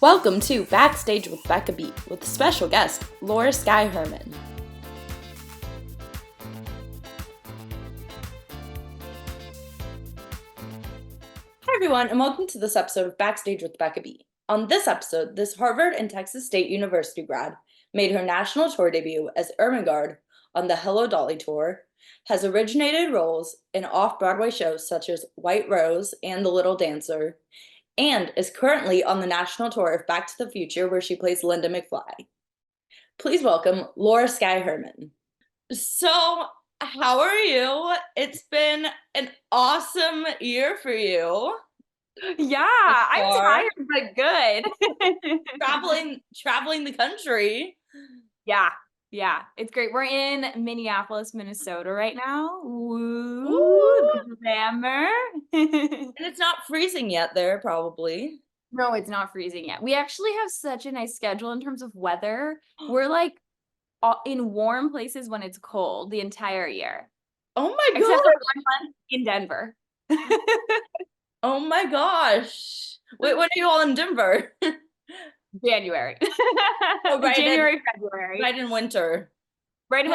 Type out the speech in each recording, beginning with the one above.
Welcome to Backstage with Becca B, with special guest, Laura Sky Herman. Hi everyone, and welcome to this episode of Backstage with Becca B. On this episode, this Harvard and Texas State University grad made her national tour debut as Ermengarde on the Hello Dolly tour, has originated roles in off-Broadway shows such as White Rose and The Little Dancer, and is currently on the national tour of Back to the Future, where she plays Linda McFly. Please welcome Laura Sky Herman. So, how are you? It's been an awesome year for you. Yeah, I'm tired, but good. Traveling the country. Yeah, it's great. We're in Minneapolis, Minnesota right now. Woo, glamour. And it's not freezing yet there, probably. No, it's not freezing yet. We actually have such a nice schedule in terms of weather. We're like in warm places when it's cold the entire year. Oh my gosh. Except for 1 month in Denver. Oh my gosh. Wait, when are you all in Denver? January. Oh, right. January, February. Right in winter. Right.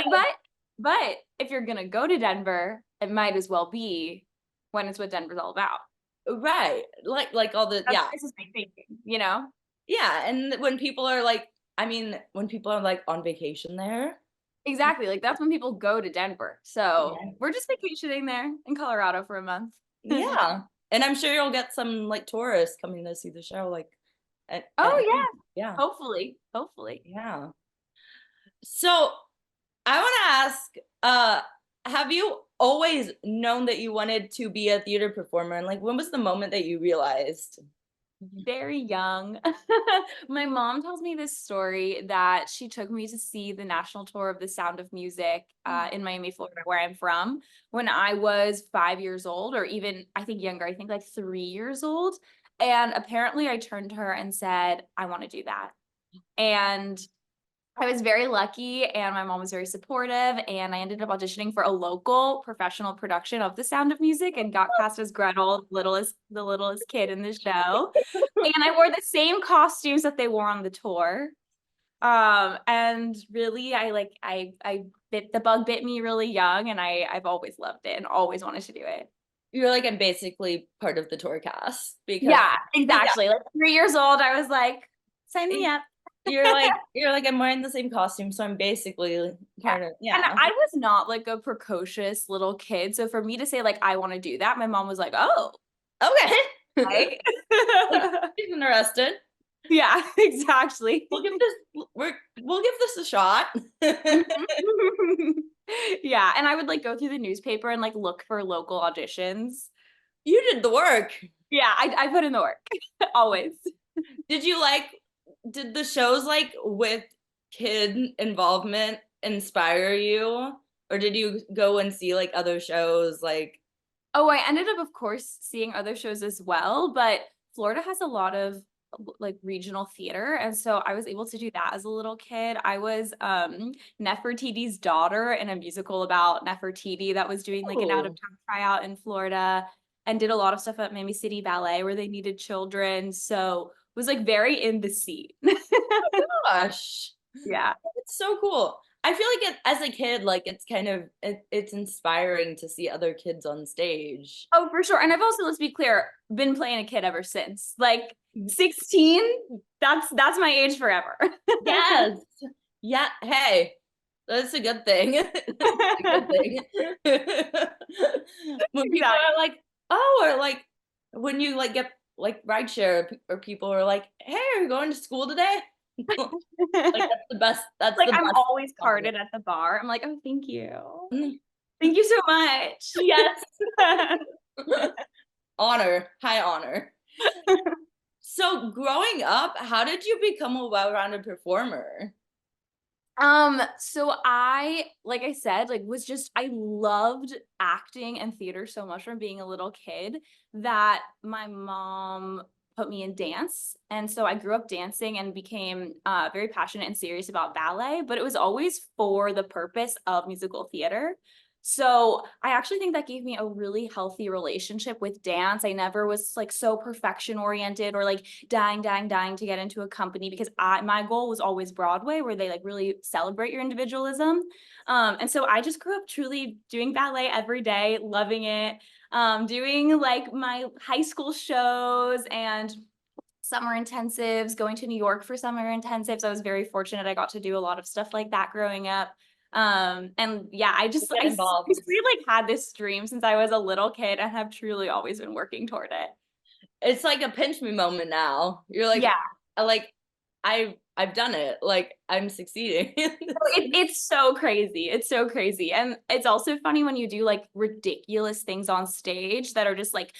But if you're gonna go to Denver, it might as well be when it's what Denver's all about. Right. Like all the, yeah. This is my thinking, you know? Yeah. And when people are like, when people are like on vacation there. Exactly. Like that's when people go to Denver. So we're just vacationing there in Colorado for a month. Yeah. And I'm sure you'll get some like tourists coming to see the show. Like, Yeah. Hopefully. Yeah. So I want to ask, have you always known that you wanted to be a theater performer? And like, when was the moment that you realized? Very young. My mom tells me this story that she took me to see the national tour of The Sound of Music in Miami, Florida, where I'm from, when I was 5 years old, or even I think younger, I think like 3 years old. And apparently I turned to her and said, I want to do that. And I was very lucky, and my mom was very supportive, and I ended up auditioning for a local professional production of The Sound of Music and got cast as Gretel, the littlest kid in the show. And I wore the same costumes that they wore on the tour. And really, the bug bit me really young, and I've always loved it and always wanted to do it. You're like, I'm basically part of the tour cast. Because yeah, exactly. Like 3 years old, I was like, sign me up. You're like, I'm wearing the same costume, so I'm basically kind of, And I was not like a precocious little kid. So for me to say like, I want to do that, my mom was like, oh, okay. Right? She's interested. Yeah, exactly. We'll give this a shot. Yeah, and I would like go through the newspaper and like look for local auditions. You did the work. Yeah, I put in the work. Always. Did the shows like with kid involvement inspire you? Or did you go and see like other shows like? Oh, I ended up, of course, seeing other shows as well, but Florida has a lot of like regional theater, and so I was able to do that as a little kid. I was Nefertiti's daughter in a musical about Nefertiti that was doing like an out-of-town tryout in Florida, and did a lot of stuff at Miami City Ballet where they needed children, so was like very in the seat. Oh my gosh. Yeah. It's so cool. I feel like as a kid, like it's kind of, it's inspiring to see other kids on stage. Oh, for sure. And I've also, let's be clear, been playing a kid ever since. Like 16, that's my age forever. Yes. Yeah. Hey, that's a good thing. That's a good thing. When people are like, oh, or like when you like get like rideshare, or people are like, hey, are you going to school today? Like that's the best. That's like the I'm best always carded at the bar. I'm like, oh, thank you. Mm. Thank you so much. Yes. Honor, high honor. So growing up, how did you become a well-rounded performer? So like I said, like I loved acting and theater so much from being a little kid that my mom put me in dance. And so I grew up dancing and became very passionate and serious about ballet, but it was always for the purpose of musical theater. So I actually think that gave me a really healthy relationship with dance. I never was like so perfection oriented or like dying to get into a company, because my goal was always Broadway, where they like really celebrate your individualism. And so I just grew up truly doing ballet every day, loving it, doing like my high school shows and summer intensives, going to New York for summer intensives. I was very fortunate. I got to do a lot of stuff like that growing up. And yeah, Get involved. seriously like had this dream since I was a little kid and have truly always been working toward it. It's like a pinch me moment now. You're like, Yeah. like I've done it. Like I'm succeeding. It's so crazy. It's so crazy. And it's also funny when you do like ridiculous things on stage that are just like,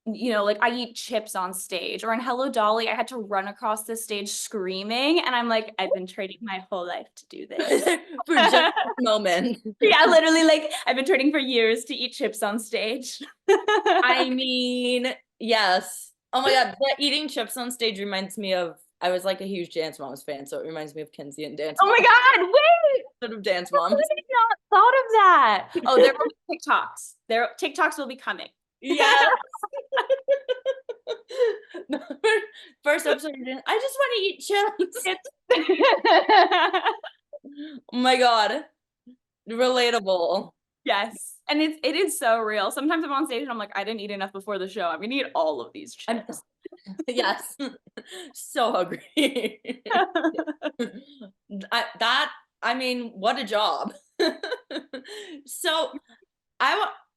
like I eat chips on stage, or in Hello Dolly, I had to run across the stage screaming. And I'm like, I've been training my whole life to do this. For just this moment. Yeah, literally, like I've been training for years to eat chips on stage. I mean, yes. Oh my God, the eating chips on stage reminds me of, I was like a huge Dance Moms fan, so it reminds me of Kinsey and Dance Oh my Moms God, wait! instead of Dance I Moms. would have not thought of that. Oh, there will be TikToks. TikToks will be coming. Yes. First episode, I just want to eat chips. Oh my God. Relatable. Yes. And it is so real. Sometimes I'm on stage and I'm like, I didn't eat enough before the show. I'm gonna eat all of these chips. Yes. So hungry. I mean, what a job. So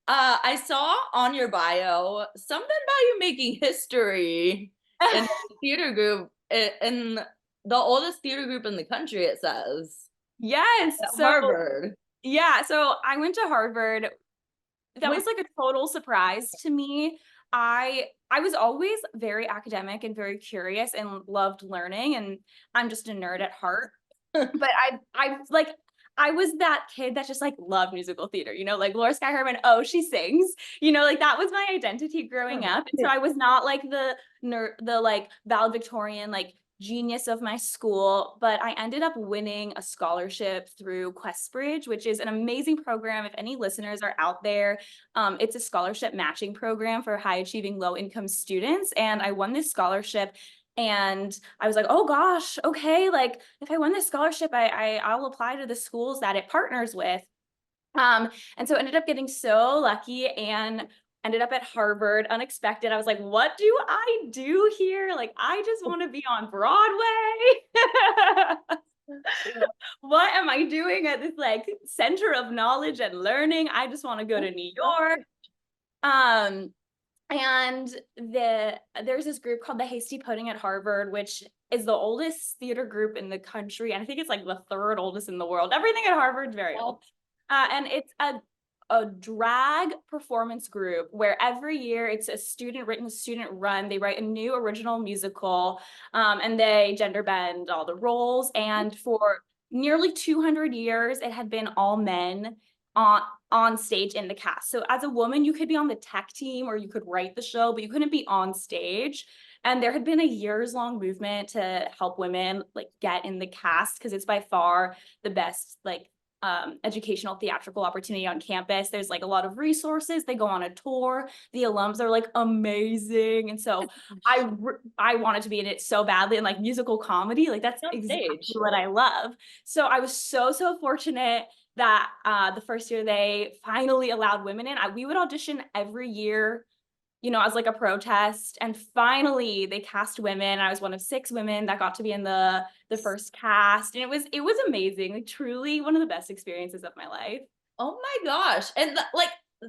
I saw on your bio something about you making history in the theater group, in the oldest theater group in the country, it says. Yes. At Harvard. Yeah, so I went to Harvard. That was like a total surprise to me. I was always very academic and very curious and loved learning, and I'm just a nerd at heart. But I was that kid that just like loved musical theater, like Laura Sky Herman, oh, she sings, like that was my identity growing up. And so I was not like the nerd, the like valedictorian, like genius of my school, but I ended up winning a scholarship through Questbridge, which is an amazing program. If any listeners are out there, it's a scholarship matching program for high achieving low income students. And I won this scholarship. And I was like, oh gosh, okay, like if I win this scholarship, I'll apply to the schools that it partners with. And so ended up getting so lucky and ended up at Harvard, unexpected. I was like, what do I do here? Like, I just want to be on Broadway. What am I doing at this like center of knowledge and learning? I just want to go to New York. And there's this group called the Hasty Pudding at Harvard, which is the oldest theater group in the country. And I think it's like the third oldest in the world. Everything at Harvard is very old. And it's a drag performance group where every year it's a student written, student run. They write a new original musical, and they gender bend all the roles. And for nearly 200 years, it had been all men on stage in the cast. So as a woman, you could be on the tech team or you could write the show, but you couldn't be on stage. And there had been a years-long movement to help women like get in the cast, because it's by far the best like educational theatrical opportunity on campus. There's like a lot of resources. They go on a tour. The alums are like amazing. And so I wanted to be in it so badly, and like musical comedy, like that's exactly what I love. So I was so fortunate that the first year they finally allowed women in. We would audition every year, as like a protest, and finally they cast women. I was one of 6 women that got to be in the first cast, and it was amazing, like truly one of the best experiences of my life. Oh my gosh. And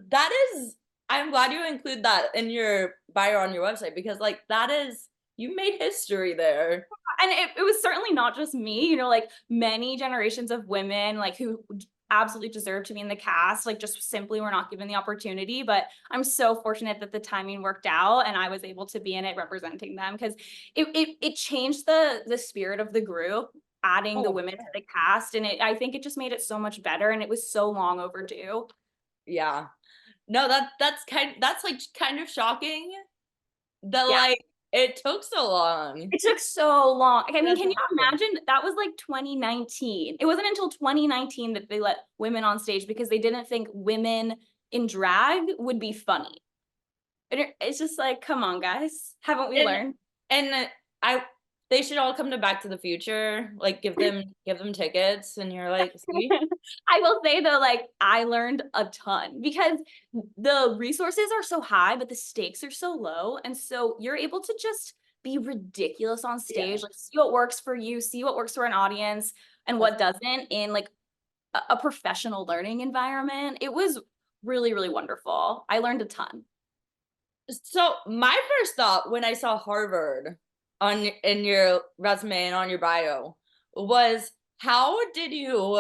that is, I'm glad you include that in your bio on your website, because like you made history there. And it was certainly not just me, like many generations of women like who absolutely deserve to be in the cast, like just simply were not given the opportunity. But I'm so fortunate that the timing worked out and I was able to be in it representing them, because it changed the spirit of the group, adding the women to the cast. And I think it just made it so much better, and it was so long overdue. Yeah. No, that's like kind of shocking that like It took so long. It took so long. I mean, That's can you happened. imagine? That was like 2019. It wasn't until 2019 that they let women on stage because they didn't think women in drag would be funny. And it's just like, come on, guys. Haven't we And learned? and I they should all come to Back to the Future, like, give them tickets, and you're like, "See?" I will say though, like I learned a ton because the resources are so high, but the stakes are so low. And so you're able to just be ridiculous on Yeah, stage, like see what works for you, see what works for an audience and that's what doesn't in like a professional learning environment. It was really, really wonderful. I learned a ton. so my first thought when I saw Harvard in your resume and on your bio was, how did you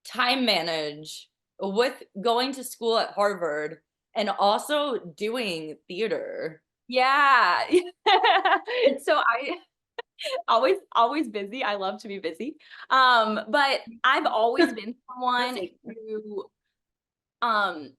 time manage with going to school at Harvard and also doing theater? Yeah. So I always busy. I love to be busy. But I've always been That's someone like, who um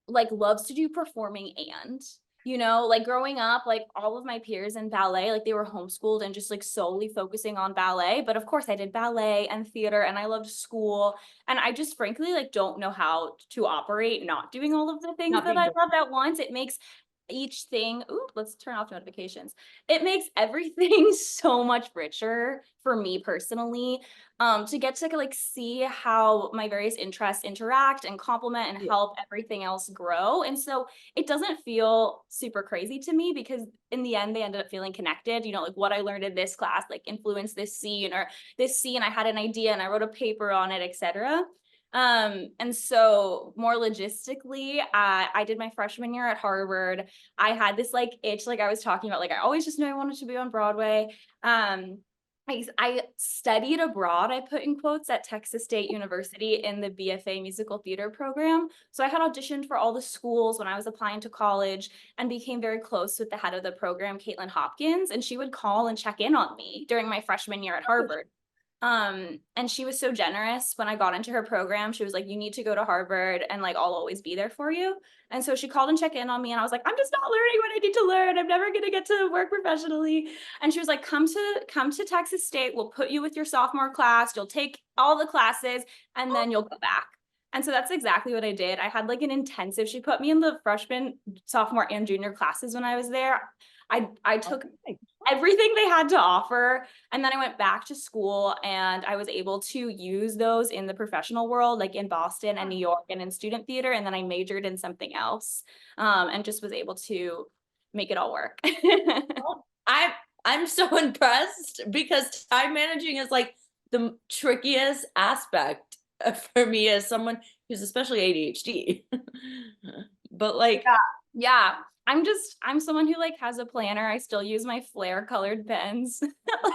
like loves to do performing and like growing up, like all of my peers in ballet, like they were homeschooled and just like solely focusing on ballet. But of course I did ballet and theater and I loved school. And I just frankly like don't know how to operate not doing all of the things not that being I the loved at once. It makes each thing, ooh, let's turn off notifications. It makes everything so much richer for me personally, to get to like see how my various interests interact and complement and yeah, help everything else grow. And so it doesn't feel super crazy to me because in the end they ended up feeling connected. Like what I learned in this class like influenced this scene, or this scene I had an idea and I wrote a paper on it, etc. And so more logistically, I did my freshman year at Harvard. I had this like itch, like I was talking about, like I always just knew I wanted to be on Broadway. Um, I studied abroad, I put in quotes, at Texas State University in the BFA musical theater program. So I had auditioned for all the schools when I was applying to college and became very close with the head of the program, Caitlin Hopkins, and she would call and check in on me during my freshman year at Harvard. And she was so generous when I got into her program. She was like, you need to go to Harvard and like I'll always be there for you. And so she called and checked in on me and I was like, I'm just not learning what I need to learn. I'm never gonna get to work professionally. And she was like, come to Texas State. We'll put you with your sophomore class. You'll take all the classes and then you'll go back. And so that's exactly what I did. I had like an intensive, she put me in the freshman, sophomore, and junior classes when I was there. I took everything they had to offer. And then I went back to school and I was able to use those in the professional world, like in Boston and New York and in student theater. And then I majored in something else, and just was able to make it all work. Well, I'm so impressed because time managing is like the trickiest aspect for me as someone who's especially ADHD. But like, Yeah. I'm someone who like has a planner. I still use my Flair colored pens. yeah,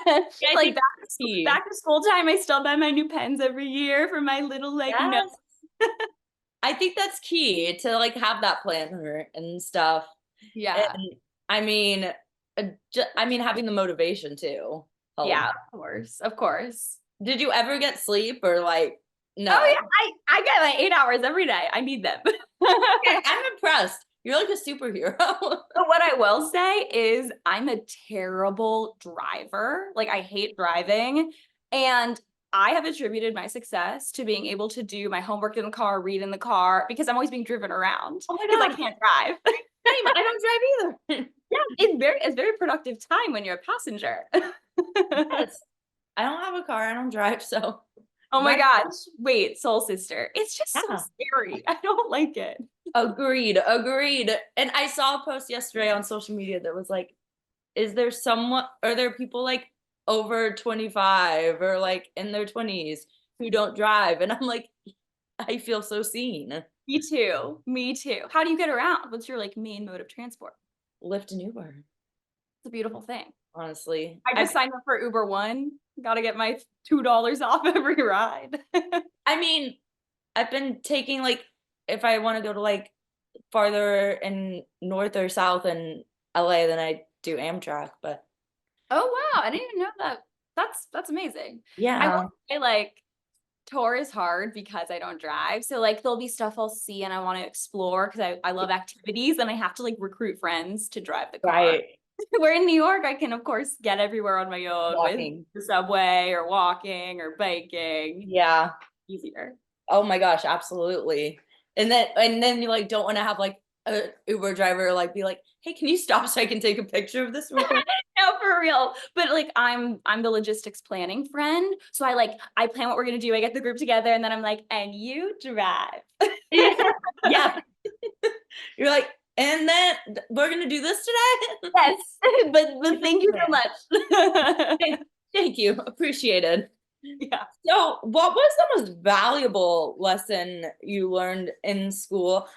I Like think that's key. back to school time, I still buy my new pens every year for my little like notes. Yes, I think that's key to like have that planner and stuff. Yeah. And I mean, I mean, having the motivation too Yeah, helps. of course. Of course. Did you ever get sleep or like Oh no? yeah, I get like 8 hours every day. I need them. Okay, I'm impressed. You're like a superhero. But what I will say is I'm a terrible driver. Like I hate driving. And I have attributed my success to being able to do my homework in the car, read in the car, because I'm always being driven around Oh my because I god, can't drive. same. I don't drive either. Yeah, it's very productive time when you're a passenger. Yes, I don't have a car. I don't drive, so Oh my my gosh. Wait, soul sister. It's just so yeah. scary. I don't like it. Agreed, agreed. And I saw a post yesterday on social media that was like, is there someone, are there people like over 25 or like in their 20s who don't drive? And I'm like, I feel so seen. Me too. Me too. How do you get around? What's your like main mode of transport? Lyft and Uber, It's a beautiful thing. honestly. I just signed up for Uber One. Got to get my $2 off every ride. I mean, I've been taking like, if I want to go to like farther in north or south in LA, then I do Amtrak, but Oh wow, I didn't even know that. That's amazing. I yeah. will say like tour is hard because I don't drive. So like there'll be stuff I'll see and I want to explore because I love activities and I have to like recruit friends to drive the car. Right. Where in New York, I can of course get everywhere on my own with Walking. the subway or walking or biking. Yeah. Easier. Oh my gosh, absolutely. And then you like don't want to have like a Uber driver like be like, "Hey, can you stop so I can take a picture of this real quick?" No, for real. But like I'm the logistics planning friend. So I plan what we're gonna do. I get the group together and then I'm like, and you drive. Yeah. Yeah. You're like, "And then we're gonna do this today?" Yes. But thank you so much. Thank you. Appreciated. Yeah. So, what was the most valuable lesson you learned in school?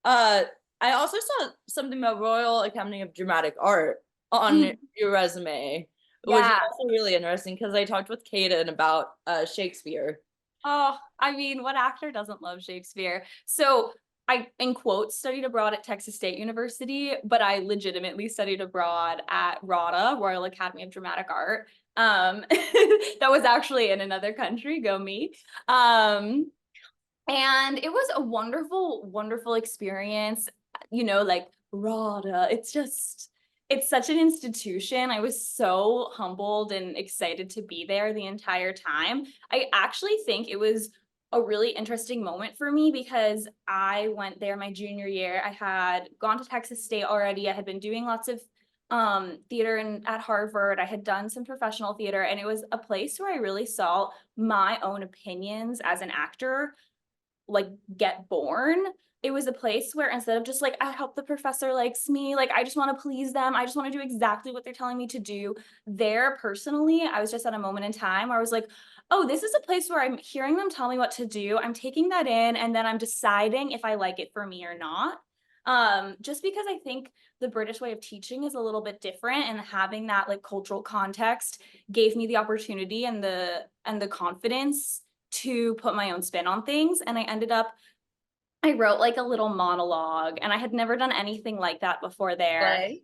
Uh I also saw something about Royal Academy of Dramatic Art on Mm, your resume, which is yeah. also really interesting because I talked with Kaden about Shakespeare. Oh, I mean, what actor doesn't love Shakespeare? So I, in quotes, studied abroad at Texas State University, but I legitimately studied abroad at RADA, Royal Academy of Dramatic Art. That was actually in another country, go me. And it was a wonderful, wonderful experience. Like RADA, it's such an institution. I was so humbled and excited to be there the entire time. I actually think it was a really interesting moment for me because I went there my junior year. I had gone to Texas State already. I had been doing lots of theater at Harvard. I had done some professional theater, and it was a place where I really saw my own opinions as an actor like get born. It was a place where instead of just like, I hope the professor likes me, like I just want to please them, I just want to do exactly what they're telling me to do. There personally, I was just at a moment in time where I was like, oh, this is a place where I'm hearing them tell me what to do, I'm taking that in, and then I'm deciding if I like it for me or not. Just because I think the British way of teaching is a little bit different, and having that like cultural context gave me the opportunity and the confidence to put my own spin on things. And I wrote like a little monologue, and I had never done anything like that before there.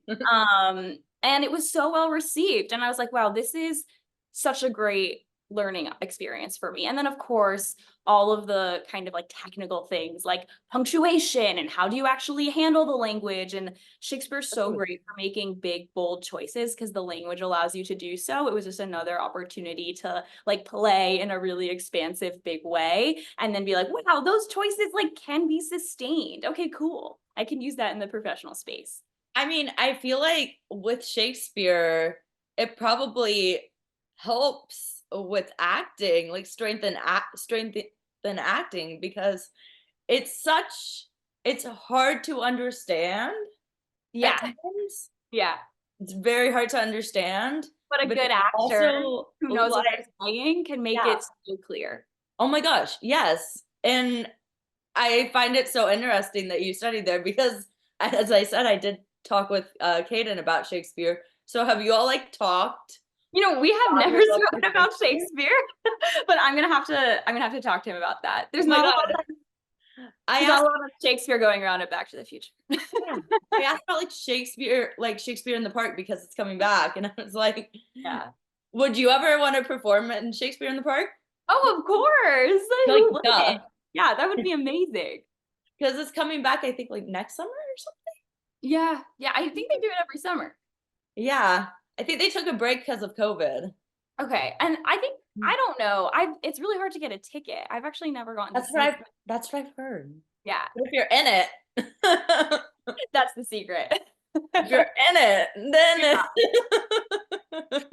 Play. And it was so well received. And I was like, wow, this is such a great learning experience for me. And then, of course, all of the kind of like technical things like punctuation and how do you actually handle the language. And Shakespeare's so great for making big, bold choices because the language allows you to do so. It was just another opportunity to like play in a really expansive, big way and then be like, wow, those choices like can be sustained. Okay, cool. I can use that in the professional space. I mean, I feel like with Shakespeare, it probably helps with acting, like strengthen acting because it's such it's hard to understand at Yeah, times. yeah. It's very hard to understand, But a but good it's actor also who knows what like, they're saying can make yeah. it so clear. Oh my gosh, yes. And I find it so interesting that you studied there because, as I said, I did talk with Kaden about Shakespeare. So have you all like talked We have about never your love for spoken about Shakespeare? Shakespeare, but I'm gonna have to talk to him about that. Oh my God. I There's not asked, a lot of Shakespeare going around at Back to the Future. yeah, I asked about like Shakespeare in the Park because it's coming back, and I was like, Yeah. would you ever want to perform in Shakespeare in the Park? Oh, of course. Like, Who duh, wouldn't? Yeah, that would be amazing. because it's coming back. I think like next summer or something. Yeah. Yeah, I think they do it every summer. Yeah, I think they took a break because of COVID. Okay. And I think I don't know. It's really hard to get a ticket. I've actually never gotten to That's what see. I've heard. Yeah, But if you're in it, that's the secret. if you're in it, then Yeah.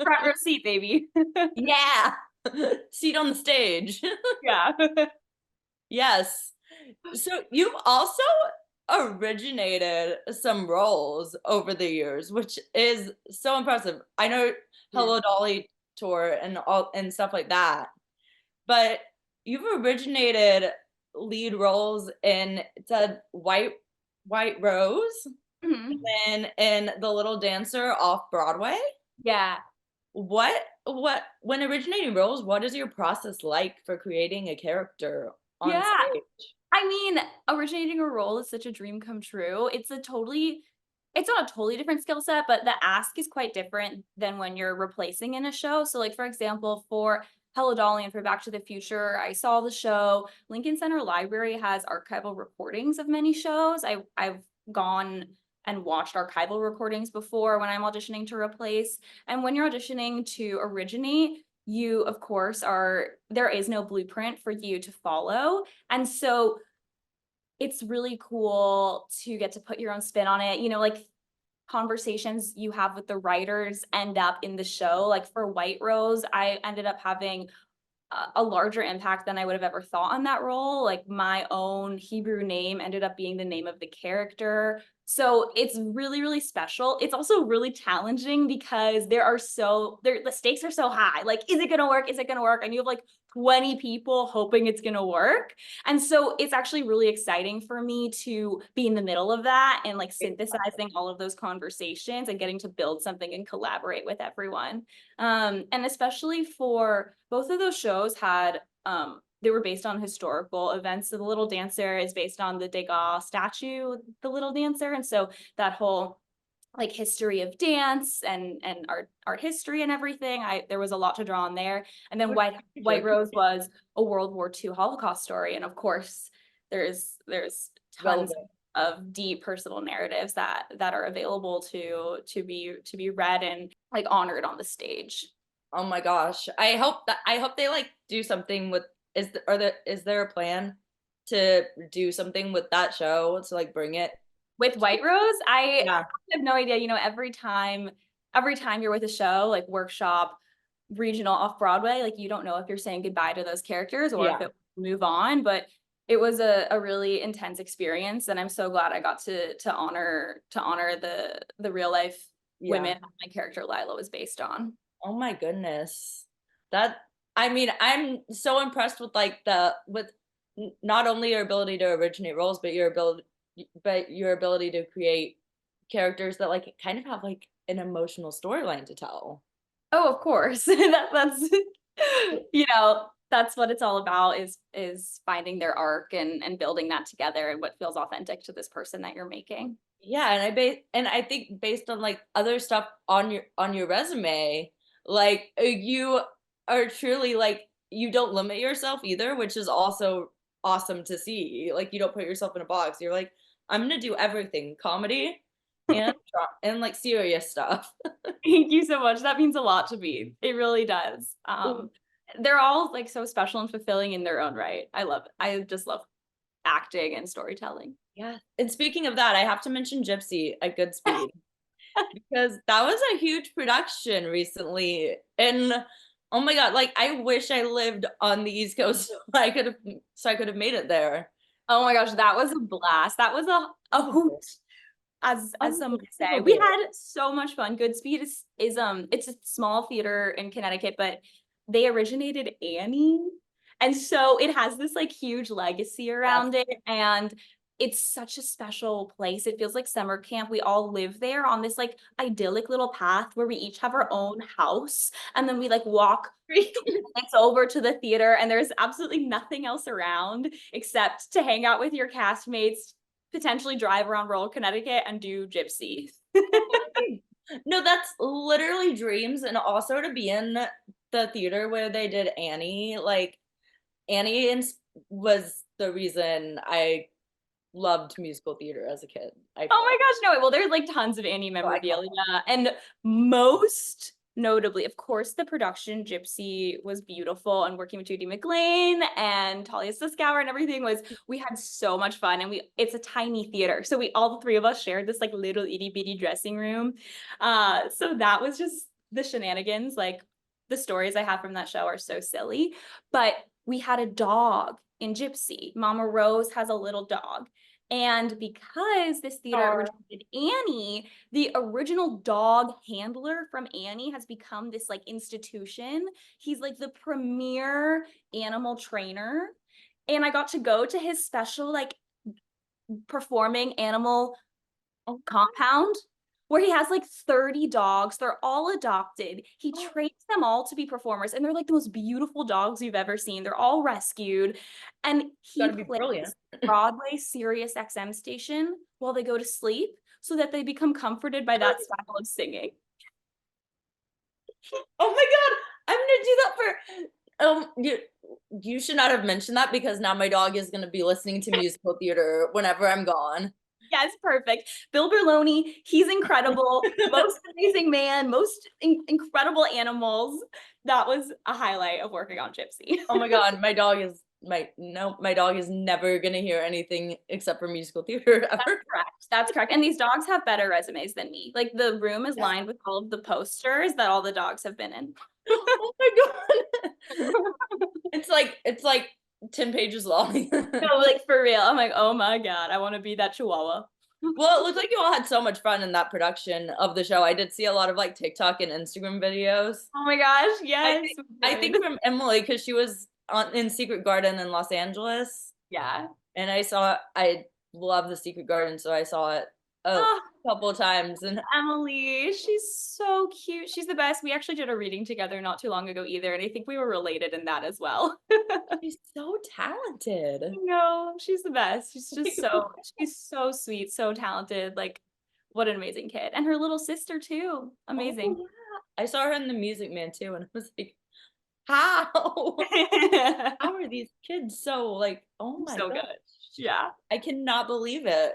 Front row seat, baby. yeah, seat on the stage. Yeah. Yes. So you've also originated some roles over the years, which is so impressive. I know Yeah. Hello Dolly tour and all and stuff like that, but you've originated lead roles in it said White Rose Mhm. and in The Little Dancer off Broadway. Yeah. What when originating roles, what is your process like for creating a character on Yeah. stage? I mean, originating a role is such a dream come true. It's not a totally different skill set, but the ask is quite different than when you're replacing in a show. So, like, for example, for Hello Dolly and for Back to the Future, I saw the show. Lincoln Center Library has archival recordings of many shows. I've gone and watched archival recordings before when I'm auditioning to replace. And when you're auditioning to originate, you, of course, there is no blueprint for you to follow. And so it's really cool to get to put your own spin on it. Like conversations you have with the writers end up in the show. Like for White Rose, I ended up having a larger impact than I would have ever thought on that role. Like my own Hebrew name ended up being the name of the character. So it's really, really special. It's also really challenging because the stakes are so high. Like, is it gonna work? Is it gonna work? And you have like 20 people hoping it's gonna work. And so it's actually really exciting for me to be in the middle of that and like synthesizing all of those conversations and getting to build something and collaborate with everyone. And especially for both of those shows they were based on historical events. So The Little Dancer is based on the Degas statue, The Little Dancer. And so that whole like history of dance and art history and everything, there was a lot to draw on there. And then White Rose was a World War II Holocaust story. And of course, there's tons of deep personal narratives that are available to be read and like honored on the stage. Oh my gosh. I hope they like do something with is there a plan to do something with that show to like bring it with White Rose? I yeah. have no idea. Every time you're with a show, like workshop, regional, off-Broadway, like you don't know if you're saying goodbye to those characters or if it will move on. But it was a really intense experience, and I'm so glad I got to honor the real life women my character Lila was based on. Oh my goodness. I'm so impressed with with not only your ability to originate roles, but your ability to create characters that like kind of have like an emotional storyline to tell. Oh, of course. That's that's what it's all about is finding their arc and building that together and what feels authentic to this person that you're making. Yeah, and I think based on like other stuff on your resume, like you are truly like you don't limit yourself either, which is also awesome to see. Like you don't put yourself in a box. You're like, I'm gonna do everything, comedy and like serious stuff. Thank you so much. That means a lot to me. It really does. They're all like so special and fulfilling in their own right. I love it. I just love acting and storytelling. Yeah. And speaking of that, I have to mention Gypsy at Goodspeed because that was a huge production recently. And oh my God, like I wish I lived on the East Coast so I could have made it there. Oh my gosh, that was a blast. That was a hoot, as some would say. We had so much fun. Goodspeed is it's a small theater in Connecticut, but they originated Annie. And so it has this like huge legacy around it. And it's such a special place. It feels like summer camp. We all live there on this like idyllic little path where we each have our own house. And then we like walk 3 minutes over to the theater, and there's absolutely nothing else around except to hang out with your castmates, potentially drive around rural Connecticut and do Gypsy. No, that's literally dreams. And also to be in the theater where they did Annie, like Annie was the reason I loved musical theater as a kid. Oh my gosh, no. Well, there's like tons of Annie memorabilia, and most notably, of course, the production Gypsy was beautiful, and working with Judy McLean and Talia Suskauer and everything we had so much fun. And it's a tiny theater, so all the 3 of us shared this like little itty bitty dressing room. So that was just the shenanigans. Like the stories I have from that show are so silly, but we had a dog in Gypsy. Mama Rose has a little dog. And because this theater originated Annie, the original dog handler from Annie has become this like institution. He's like the premier animal trainer. And I got to go to his special like performing animal compound where he has like 30 dogs. They're all adopted. He trains them all to be performers, and they're like the most beautiful dogs you've ever seen. They're all rescued. And he plays Broadway Sirius XM station while they go to sleep so that they become comforted by that style of singing. Oh my God, I'm gonna do that for you should not have mentioned that because now my dog is gonna be listening to musical theater whenever I'm gone. Yes, perfect. Bill Berloni, he's incredible. Most amazing man, most incredible animals. That was a highlight of working on Gypsy. Oh my God, my dog is never gonna hear anything except for musical theater ever. That's correct. That's correct. And these dogs have better resumes than me. Like the room is lined with all of the posters that all the dogs have been in. Oh my God. It's like 10 pages long. No, like for real. I'm like, oh my God, I want to be that Chihuahua. Well, it looks like you all had so much fun in that production of the show. I did see a lot of like TikTok and Instagram videos. Oh my gosh, yes. I think from Emily, because she was in Secret Garden in Los Angeles. Yeah. And I love the Secret Garden, so I saw it a Oh, couple of times. And Emily, she's so cute. She's the best. We actually did a reading together not too long ago either, and I think we were related in that as well. she's so talented. No, she's the best. She's so sweet, so talented. Like, what an amazing kid. And her little sister too. Amazing. Oh, yeah. I saw her in The Music Man too, and I was like, how? How are these kids so like, oh my So God. good. Yeah. I cannot believe it.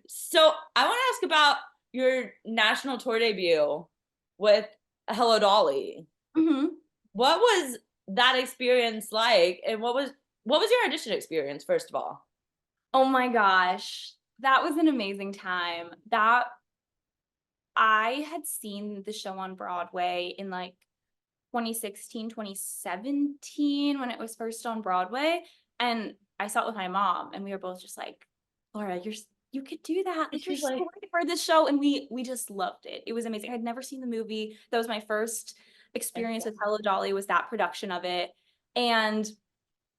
So I want to ask about your national tour debut with Hello Dolly. Hmm. What was that experience like? And what was your audition experience, first of all? Oh my gosh. That was an amazing time. That I had seen the show on Broadway in like 2016, 2017 when it was first on Broadway. And I saw it with my mom and we were both just like, Laura, you could do that. Like you're She's so like, ready for this show. And we just loved it. It was amazing. I'd never seen the movie. That was my first experience with Hello Dolly, was that production of it. And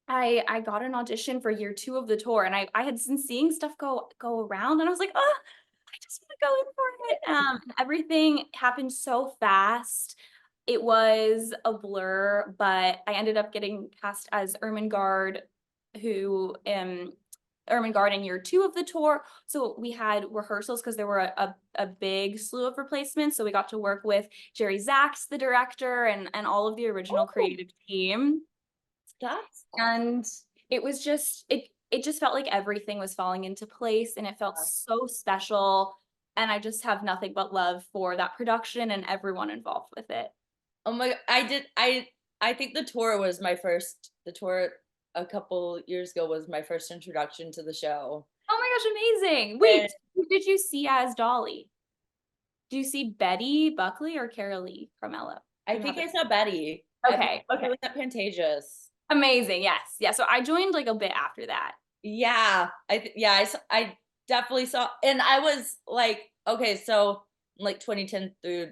I got an audition for year 2 of the tour, and I had been seeing stuff go around, and I was like, oh, I just want to go in for it. Everything happened so fast. It was a blur, but I ended up getting cast as Ermengarde, who Ermengarde in year 2 of the tour. So we had rehearsals because there were a big slew of replacements. So we got to work with Jerry Zaks, the director, and all of the original creative team. that's And it was just it just felt like everything was falling into place and it felt so special. And I just have nothing but love for that production and everyone involved with it. oh my, I think the tour a couple years ago was my first introduction to the show. Oh my gosh, amazing. Wait, And who did you see as Dolly? Do you see Betty Buckley or Carolee Carmelo? I think I saw Betty. Okay, It was at Pantages. amazing. Yes. Yeah. So I joined like a bit after that. Yeah, I definitely saw, and I was like, okay, so like 2010 through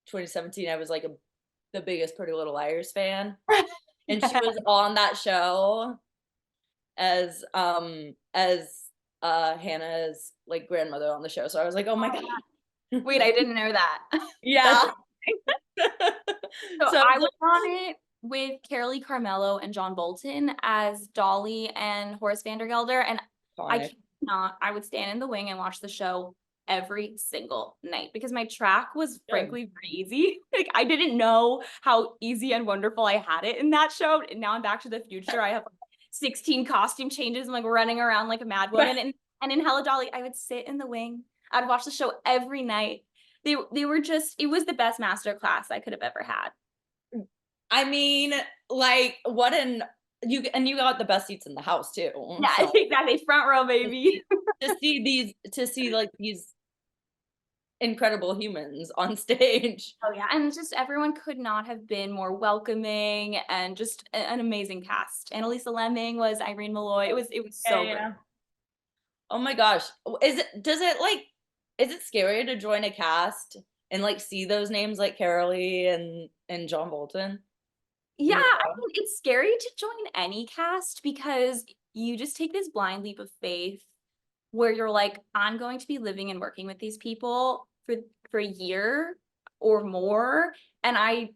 2017, I was like the biggest Pretty Little Liars fan, and she was on that show as Hannah's like grandmother on the show. So I was like, oh my God. Wait, I didn't know that. Yeah. So So I was on it with Carolee Carmelo and John Bolton as Dolly and Horace Vandergelder, and I cannot. I would stand in the wing and watch the show every single night because my track was frankly very easy. Like I didn't know how easy and wonderful I had it in that show. And now I'm Back to the Future. I have like 16 costume changes. I'm like running around like a mad woman. And in Hello Dolly, I would sit in the wing. I'd watch the show every night. They were just, it was the best master class I could have ever had. I mean, like you got the best seats in the house too. Yeah, So exactly. Front row, baby. to see like these incredible humans on stage. Oh yeah, and just everyone could not have been more welcoming and just an amazing cast. Annalisa Lemming was Irene Malloy. It was so good. Oh my gosh. Is it scary to join a cast and like see those names like Carolee and John Bolton? Yeah, Yeah. I mean, it's scary to join any cast because you just take this blind leap of faith where you're like, I'm going to be living and working with these people for a year or more, and I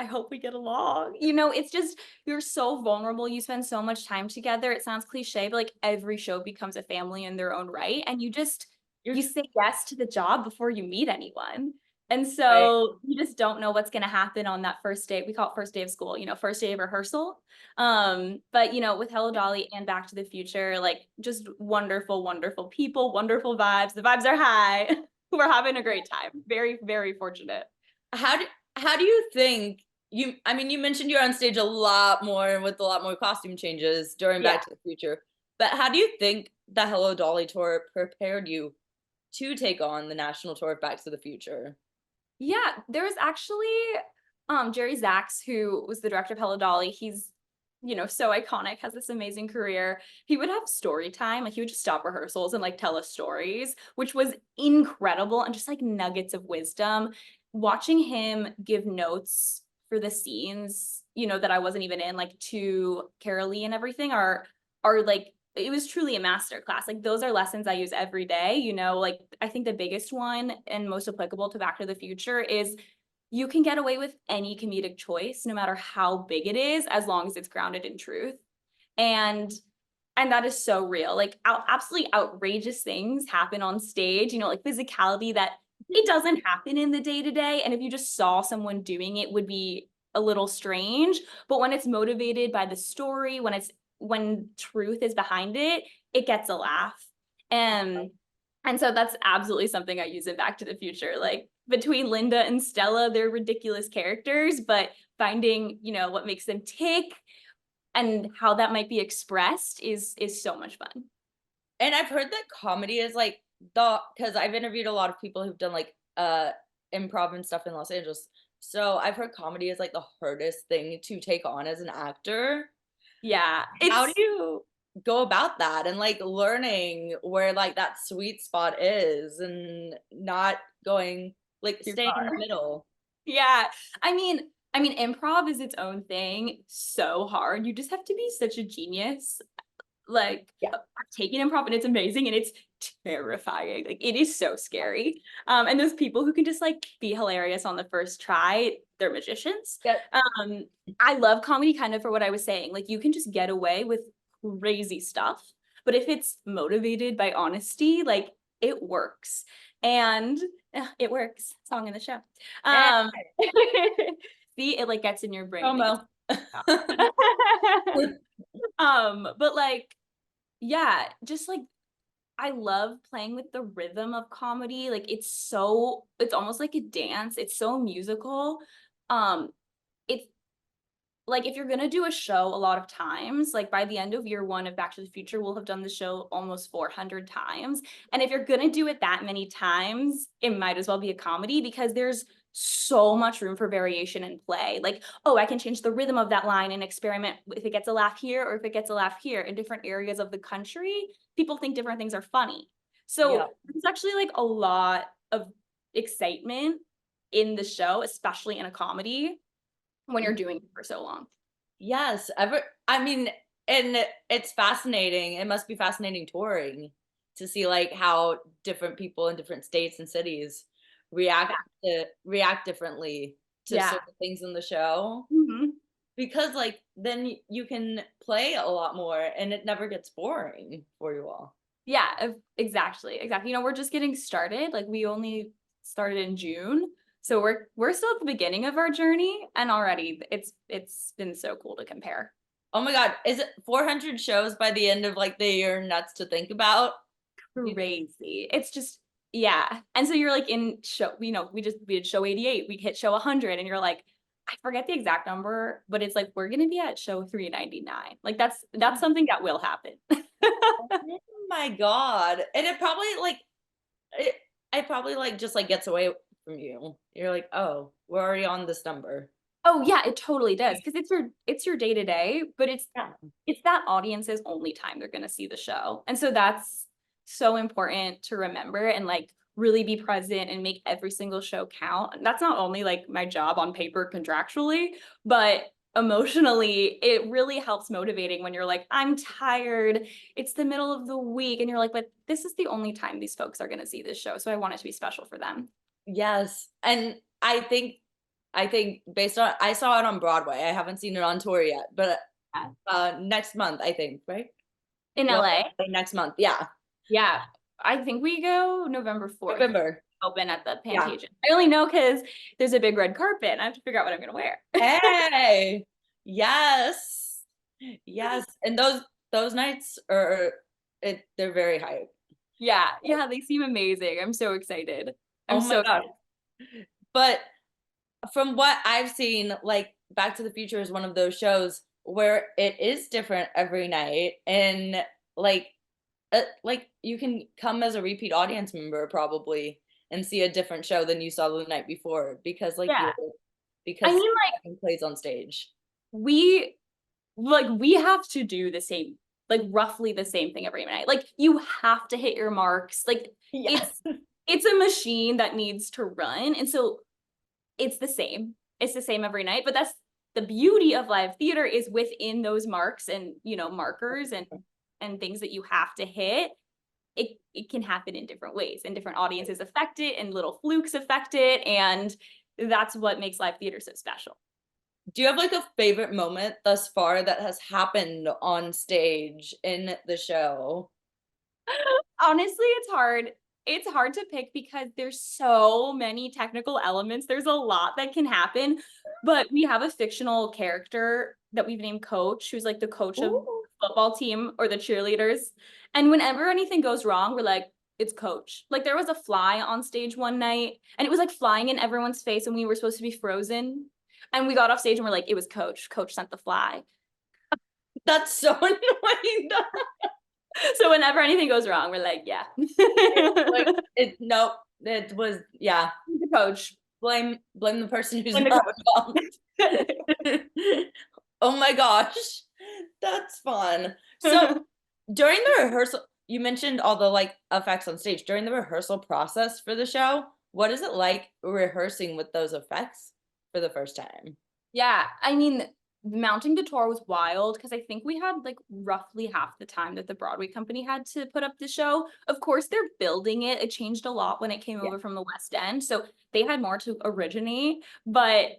hope we get along. You know, it's just you're so vulnerable. You spend so much time together. It sounds cliche, but like every show becomes a family in their own right, and you say yes to the job before you meet anyone. And Right. so you just don't know what's gonna happen on that first day. We call it first day of school, first day of rehearsal. But with Hello Dolly and Back to the Future, like just wonderful, wonderful people, wonderful vibes. The vibes are high. We're having a great time. Very, very fortunate. How do how do you think you mentioned you're on stage a lot more with a lot more costume changes during Yeah. Back to the Future, but how do you think the Hello Dolly tour prepared you to take on the national tour of Back to the Future? Yeah, there was actually Jerry Zaks, who was the director of Hello Dolly. He's, so iconic, has this amazing career. He would have story time, like he would just stop rehearsals and like tell us stories, which was incredible and just like nuggets of wisdom. Watching him give notes for the scenes, that I wasn't even in, like to Carolee and everything are like it was truly a master class. Like those are lessons I use every day. Like I think the biggest one and most applicable to Back to the Future is you can get away with any comedic choice, no matter how big it is, as long as it's grounded in truth. And and that is so real. Like absolutely outrageous things happen on stage, like physicality that it doesn't happen in the day to day. And if you just saw someone doing it, would be a little strange. But when it's motivated by the story, when truth is behind it, it gets a laugh. And so that's absolutely something I use in Back to the Future. Like between Linda and Stella, they're ridiculous characters, but finding, what makes them tick and how that might be expressed is so much fun. And I've heard that comedy is like because I've interviewed a lot of people who've done like improv and stuff in Los Angeles. So I've heard comedy is like the hardest thing to take on as an actor. Yeah, How do it's you go about that and like learning where like that sweet spot is and not going like too staying in far. the middle? Yeah. I mean, improv is its own thing, so hard. You just have to be such a genius. Like Yeah. I've taken improv and it's amazing and it's terrifying. Like it is so scary. And those people who can just like be hilarious on the first try, they're magicians. Yeah. Um, I love comedy kind of for what I was saying. Like you can just get away with crazy stuff, but if it's motivated by honesty, like it works. And it works. Song in the show. Eh, Um, see, it like gets in your brain. Like promo. it's but like yeah, just like I love playing with the rhythm of comedy. Like it's almost like a dance. It's so musical. Um it's like if you're gonna do a show a lot of times, like by the end of year one of Back to the Future, we'll have done the show almost 400 times. And if you're gonna do it that many times, it might as well be a comedy because there's so much room for variation and play. Like, oh, I can change the rhythm of that line and experiment if it gets a laugh here or if it gets a laugh here in different areas of the country. People think different things are funny. Yeah. So there's actually like a lot of excitement in the show, especially in a comedy when you're doing it for so long. Yes, and it's fascinating. It must be fascinating touring to see like how different people in different states and cities react react differently to Yeah. certain things in the show. Mhm. Because like then you can play a lot more and it never gets boring for you all. Yeah, exactly, exactly. We're just getting started. Like we only started in June. So we're still at the beginning of our journey and already it's been so cool to compare. Oh my God, is it 400 shows by the end of like the year nuts to think about? Crazy. It's just yeah. And so you're like in show, we did show 88, we hit show 100 and you're like I forget the exact number, but it's like we're going to be at show 399. Like that's something that will happen. Oh my God. And it it probably like just like gets away from you. You're like, "Oh, we're already on this number." Oh yeah, it totally does because it's your day to day, but it's Yeah. it's that audience's only time they're gonna see the show. And so that's so important to remember and like really be present and make every single show count. And that's not only like my job on paper contractually, but emotionally, it really helps motivating when you're like, I'm tired. It's the middle of the week. And you're like, but this is the only time these folks are gonna see this show. So I want it to be special for them. Yes. And I think based on I saw it on Broadway. I haven't seen it on tour yet, but Yeah. next month, I think, right? In Well, LA. next month. Yeah. Yeah. I think we go November 4th. November. open at the Yeah. Pantages. I only know because there's a big red carpet and I have to figure out what I'm gonna wear. Hey, yes, yes. And those nights they're very hype. Yeah, yeah, they seem amazing. I'm so excited. Oh I'm my so God. excited. But from what I've seen, like Back to the Future is one of those shows where it is different every night, and like like you can come as a repeat audience member probably and see a different show than you saw the night before because Yeah. I because mean, like, something plays on stage. we we have to do the same, like roughly the same thing every night. Like you have to hit your marks. Like Yes. it's a machine that needs to run. And so it's the same. It's the same every night. But that's the beauty of live theater is within those marks and, you know, markers and things that you have to hit. It can happen in different ways and different audiences affect it and little flukes affect it. And that's what makes live theater so special. Do you have like a favorite moment thus far that has happened on stage in the show? Honestly, it's hard. It's hard to pick because there's so many technical elements. There's a lot that can happen, but we have a fictional character that we've named Coach, who's like the coach of the Ooh. football team or the cheerleaders. And whenever anything goes wrong, we're like, it's Coach. Like there was a fly on stage one night and it was like flying in everyone's face and we were supposed to be frozen. And we got off stage and we're like, it was Coach. Coach sent the fly. That's so annoying. So whenever anything goes wrong, we're like, yeah. Like nope. It was yeah. The coach. Blame the person who's Blame the not involved. Oh my gosh. That's fun. So during the rehearsal, you mentioned all the like effects on stage. During the rehearsal process for the show, what is it like rehearsing with those effects for the first time? Yeah, I mean, mounting the tour was wild because I think we had like roughly half the time that the Broadway company had to put up the show. Of course, they're building it. It changed a lot when it came Yeah. over from the West End. So they had more to originate, but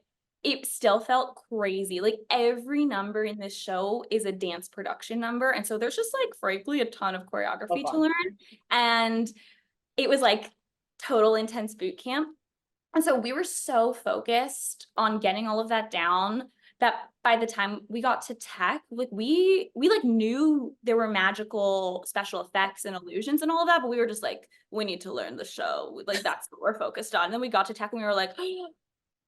it still felt crazy. Like every number in this show is a dance production number. And so there's just like, frankly, a ton of So choreography to fun. learn. And it was like total intense boot camp. And so we were so focused on getting all of that down that by the time we got to tech, like we like knew there were magical special effects and illusions and all of that, but we were just like, we need to learn the show. Like that's what we're focused on. And then we got to tech and we were like,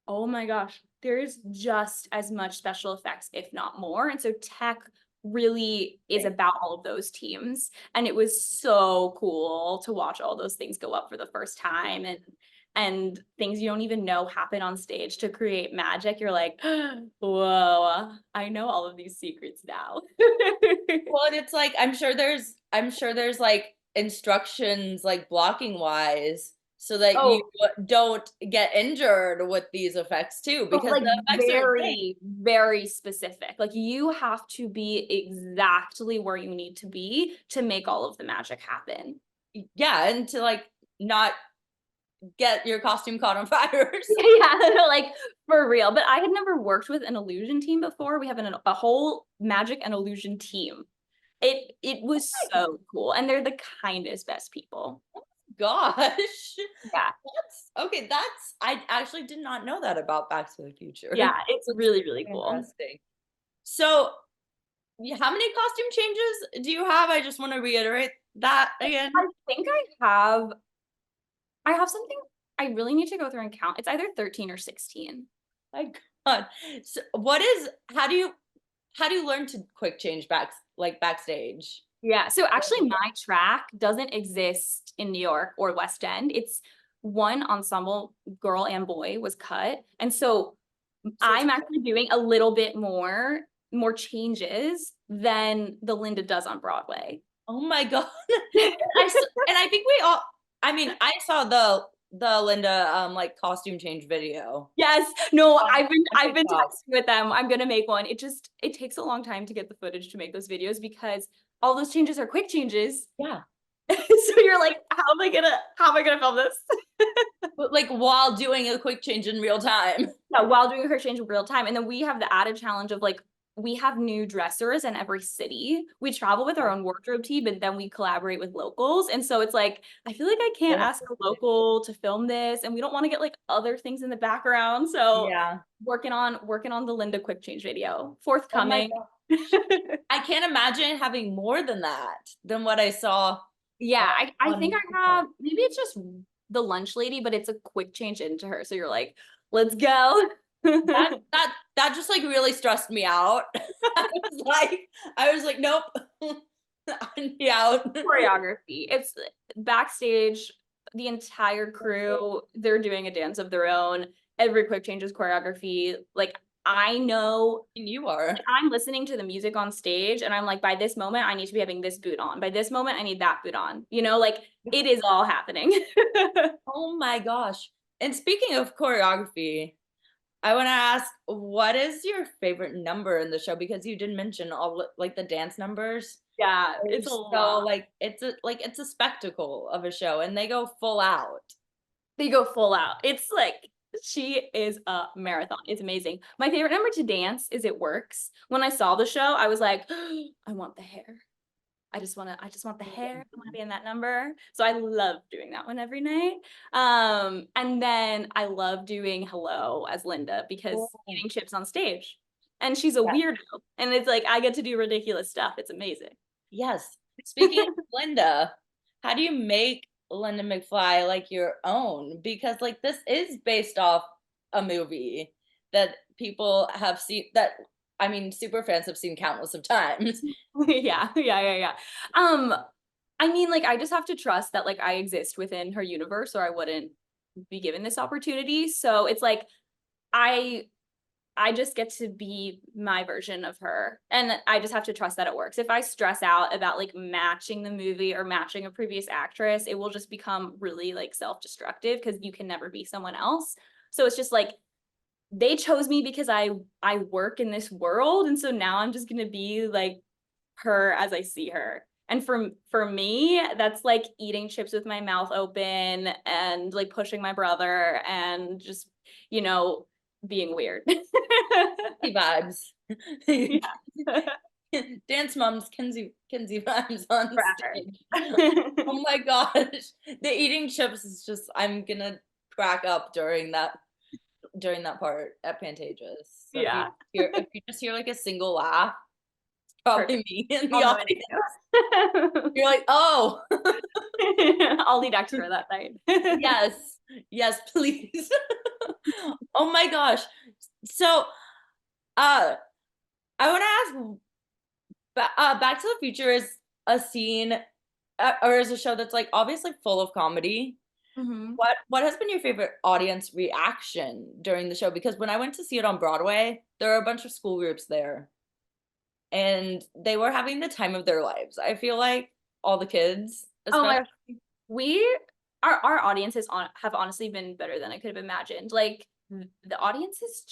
oh my gosh, there's just as much special effects, if not more. And so tech really is about all of those teams. And it was so cool to watch all those things go up for the first time and things you don't even know happen on stage to create magic. You're like, whoa, I know all of these secrets now. Well, and it's like I'm sure there's like instructions like blocking wise so that you Oh, don't get injured with these effects too but because like the effects are insane. very specific. Like you have to be exactly where you need to be to make all of the magic happen. Yeah, and to like not get your costume caught on fire. Yeah, like for real. But I had never worked with an illusion team before. We have a whole magic and illusion team. It was so cool, and they're the kindest, best people. Gosh. Yeah, I actually did not know that about Back to the Future. yeah, it's That's really cool. interesting. So, how many costume changes do you have? I just want to reiterate that again. I think I have something I really need to go through and count. It's either 13 or 16. My God. So how do you learn to quick change backstage? Yeah, so actually my track doesn't exist in New York or West End. It's one ensemble, girl and boy, was cut. And so I'm actually doing a little bit more changes than the Linda does on Broadway. Oh my God. And I think we all, I mean, I saw the Linda like costume change video. Yes, no, I've been TikTok. texting with them. I'm gonna make one. It takes a long time to get the footage to make those videos because all those changes are quick changes. Yeah. So you're like, how am I gonna film this? But like while doing a quick change in real time. Yeah, while doing her change in real time. And then we have the added challenge of like we have new dressers in every city. We travel with our own wardrobe team, but then we collaborate with locals. And so it's like, I feel like I can't ask a local to film this, and we don't want to get like other things in the background. So Yeah. working on the Linda quick change video, Oh my forthcoming. God. I can't imagine having more than that than what I saw. Yeah, I On think I have, maybe it's just the lunch lady, but it's a quick change into her. So you're like, let's go. that just like really stressed me out. I was like, nope. I'm out. Choreography. It's backstage, the entire crew, they're doing a dance of their own. Every quick change is choreography. Like, I know You are. I'm listening to the music on stage and I'm like, by this moment, I need to be having this boot on. By this moment, I need that boot on. You know, like it is all happening. Oh my gosh. And speaking of choreography, I want to ask, what is your favorite number in the show? Because you did mention all like the dance numbers. Yeah, They're it's a so lot. like it's a spectacle of a show, and they go full out. They go full out. It's like, she is a marathon. It's amazing. My favorite number to dance is It Works. When I saw the show, I was like, I want the hair. I just want the hair. I want to be in that number. So I love doing that one every night. And then I love doing Hello as Linda because eating chips on stage. And she's a weirdo. And it's like, I get to do ridiculous stuff. It's amazing. Yes. Speaking of Linda, how do you make Linda McFly like your own? Because like this is based off a movie that people have seen, that I mean super fans have seen countless of times. Yeah. I mean, like, I just have to trust that like I exist within her universe or I wouldn't be given this opportunity. So it's like I just get to be my version of her. And I just have to trust that it works. If I stress out about like matching the movie or matching a previous actress, it will just become really like self-destructive because you can never be someone else. So it's just like they chose me because I work in this world. And so now I'm just gonna be like her as I see her. And for me, that's like eating chips with my mouth open and like pushing my brother and just, you know, being weird. Vibes. Yeah. Dance moms, Kinsey vibes on Forever. stage. Oh my gosh. The eating chips is just, I'm gonna crack up during that part at Pantages. So Yeah. if you just hear like a single laugh, it's probably me in the I'll know audience. it. You're like, oh I'll lead extra that night. yes, please. Oh my gosh. So uh I want to ask, Back to the Future is a scene or is a show that's like obviously full of comedy. Mhm. What has been your favorite audience reaction during the show? Because when I went to see it on Broadway, there are a bunch of school groups there, and they were having the time of their lives. I feel like all the kids, Oh my especially. gosh. We our audiences have honestly been better than I could have imagined. Like the audiences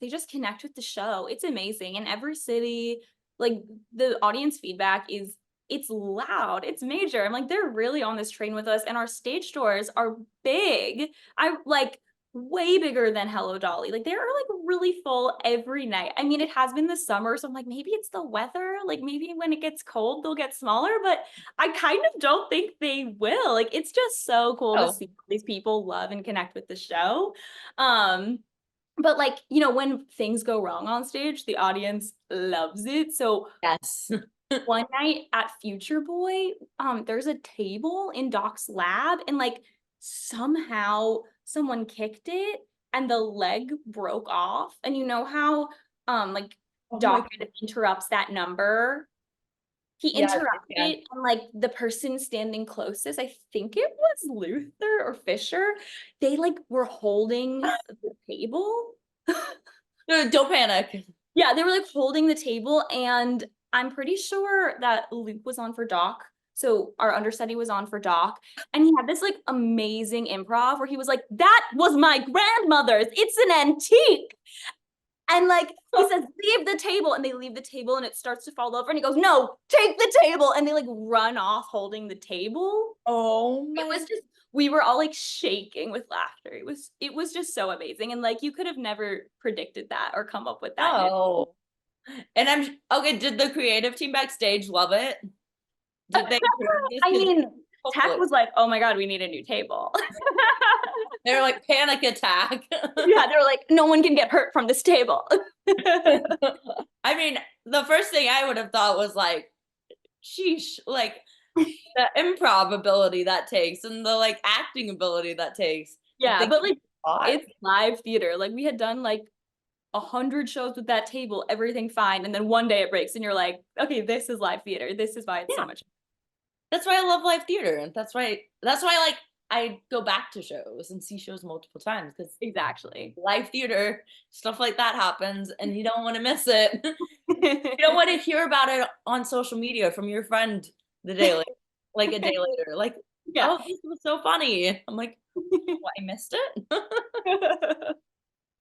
they just connect with the show. It's amazing. In every city, like the audience feedback is it's loud, it's major. I'm like, they're really on this train with us, and our stage doors are big. I like way bigger than Hello Dolly. Like they are like really full every night. I mean, it has been the summer, so I'm like, maybe it's the weather. Like maybe when it gets cold, they'll get smaller, but I kind of don't think they will. Like it's just so cool to Oh, see these people love and connect with the show. Um, but like, you know, when things go wrong on stage, the audience loves it. So yes. one night at Future Boy, there's a table in Doc's lab, and like somehow someone kicked it and the leg broke off. And you know how like Oh my Doc interrupts that number? He yes, interrupted yes. it, and like the person standing closest, I think it was Luther or Fisher, they like were holding the table. No, don't panic. Yeah, they were like holding the table, and I'm pretty sure that Luke was on for Doc. So our understudy was on for Doc, and he had this like amazing improv where he was like, "That was my grandmother's. It's an antique." And like he says, "Leave the table," and they leave the table, and it starts to fall over, and he goes, "No, take the table," and they like run off holding the table. Oh It my. was just we were all like shaking with laughter. It was just so amazing, and like you could have never predicted that or come up with that. No. And okay, did the creative team backstage love it? Did they approve this? I mean, tech Hopefully. was like, oh my God, we need a new table. They're like panic attack. Yeah, they were like, no one can get hurt from this table. I mean, the first thing I would have thought was like, sheesh, like the improv ability that takes and the like acting ability that takes. Yeah, but like Thought. it's live theater. Like we had done like 100 shows with that table, everything fine, and then one day it breaks, and you're like, okay, this is live theater. This is why it's so much. That's why I love live theater. And that's why like I go back to shows and see shows multiple times because Exactly. live theater, stuff like that happens and you don't want to miss it. You don't want to hear about it on social media from your friend the day later, like a day later. Like, Yeah. oh, this was so funny. I'm like, what, I missed it?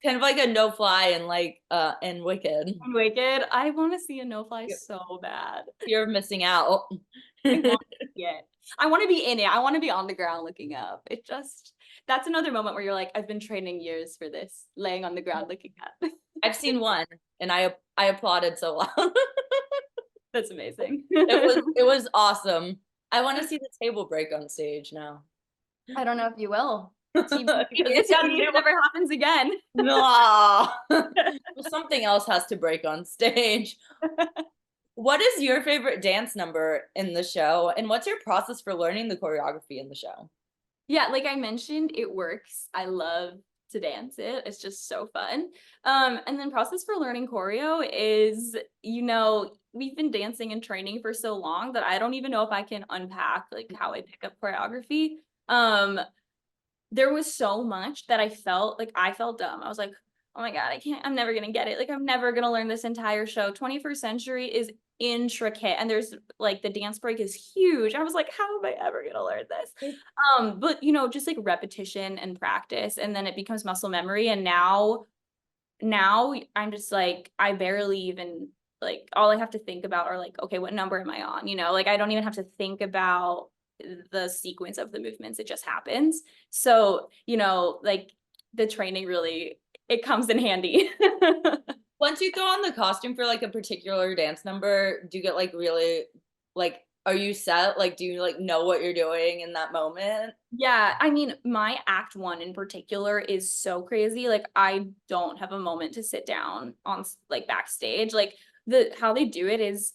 Kind of like a no fly and like in Wicked. Wicked. I want to see a no fly so bad. You're missing out. I want to see it. I want to be in it. I want to be on the ground looking up. It just, that's another moment where you're like, I've been training years for this, laying on the ground looking up. I've seen one and I applauded so loud. That's amazing. It was awesome. I want to see the table break on stage now. I don't know if you will. Because It's it never happens again. no. Something else has to break on stage. What is your favorite dance number in the show? And what's your process for learning the choreography in the show? Yeah, like I mentioned, it works. I love to dance it. It's just so fun. And then process for learning choreo is, we've been dancing and training for so long that I don't even know if I can unpack like how I pick up choreography. There was so much that I felt dumb. I was like, oh my God, I'm never gonna get it. Like I'm never gonna learn this entire show. 21st Century is intricate and there's like the dance break is huge. I was like, how am I ever gonna learn this? But just like repetition and practice, and then it becomes muscle memory. And now I'm just like, I barely even like, all I have to think about are like, okay, what number am I on? Like I don't even have to think about the sequence of the movements. It just happens. So, like the training really, it comes in handy. Once you throw on the costume for like a particular dance number, do you get like really like are you set? Like do you like know what you're doing in that moment? Yeah, I mean, my act one in particular is so crazy. Like I don't have a moment to sit down on like backstage. Like how they do it is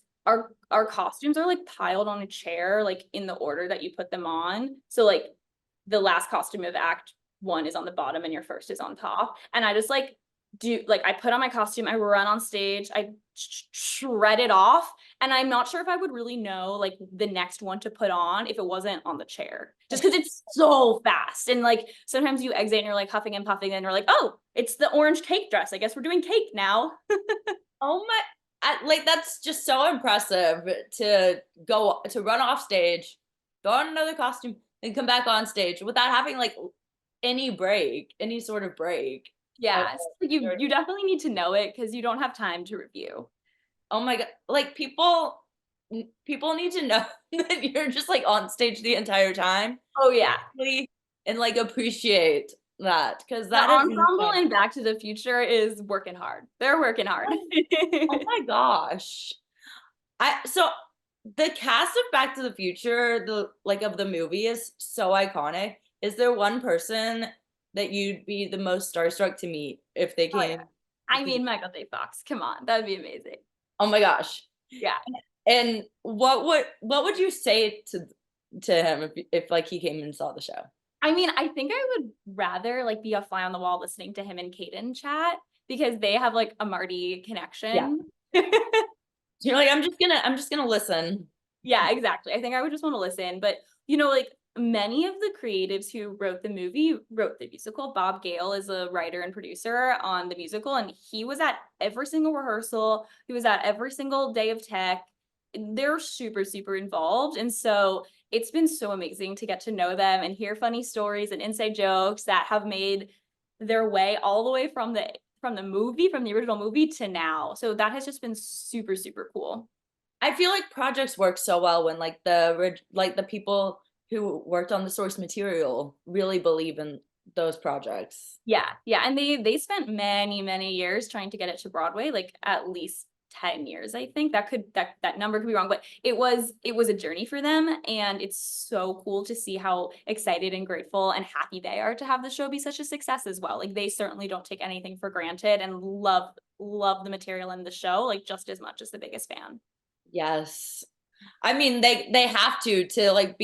our costumes are like piled on a chair, like in the order that you put them on. So like the last costume of act one is on the bottom and your first is on top. And I just like I put on my costume, I run on stage, I shred it off, and I'm not sure if I would really know like the next one to put on if it wasn't on the chair, just because it's so fast. And like sometimes you exit and you're like huffing and puffing and you're like, oh, it's the orange cake dress, I guess we're doing cake now. Oh my like that's just so impressive to run off stage, go on another costume, and come back on stage without having like any sort of break. Yeah, so you definitely need to know it because you don't have time to review. Oh my God. Like people need to know that you're just like on stage the entire time. Oh yeah. And like appreciate that because The that is ensemble in Back to the Future is working hard. They're working hard. oh my gosh. So the cast of Back to the Future, the like of the movie is so iconic. Is there one person that you'd be the most starstruck to meet if they Oh, came? yeah. I mean, Michael J. Fox. Come on, that'd be amazing. Oh my gosh. Yeah. And what would you say to him if like he came and saw the show? I mean, I think I would rather like be a fly on the wall listening to him and Kaden chat because they have like a Marty connection. Yeah. You're like, I'm just gonna listen. Yeah, exactly. I think I would just want to listen. But like many of the creatives who wrote the movie wrote the musical. Bob Gale is a writer and producer on the musical, and he was at every single rehearsal. He was at every single day of tech. They're super, super involved. And so it's been so amazing to get to know them and hear funny stories and inside jokes that have made their way all the way from the original movie to now. So that has just been super, super cool. I feel like projects work so well when like the people who worked on the source material really believe in those projects. Yeah. And they spent many, many years trying to get it to Broadway, like at least 10 years, I think. That number could be wrong, but it was a journey for them, and it's so cool to see how excited and grateful and happy they are to have the show be such a success as well. Like, they certainly don't take anything for granted and love the material in the show, like, just as much as the biggest fan. Yes. I mean, they have to like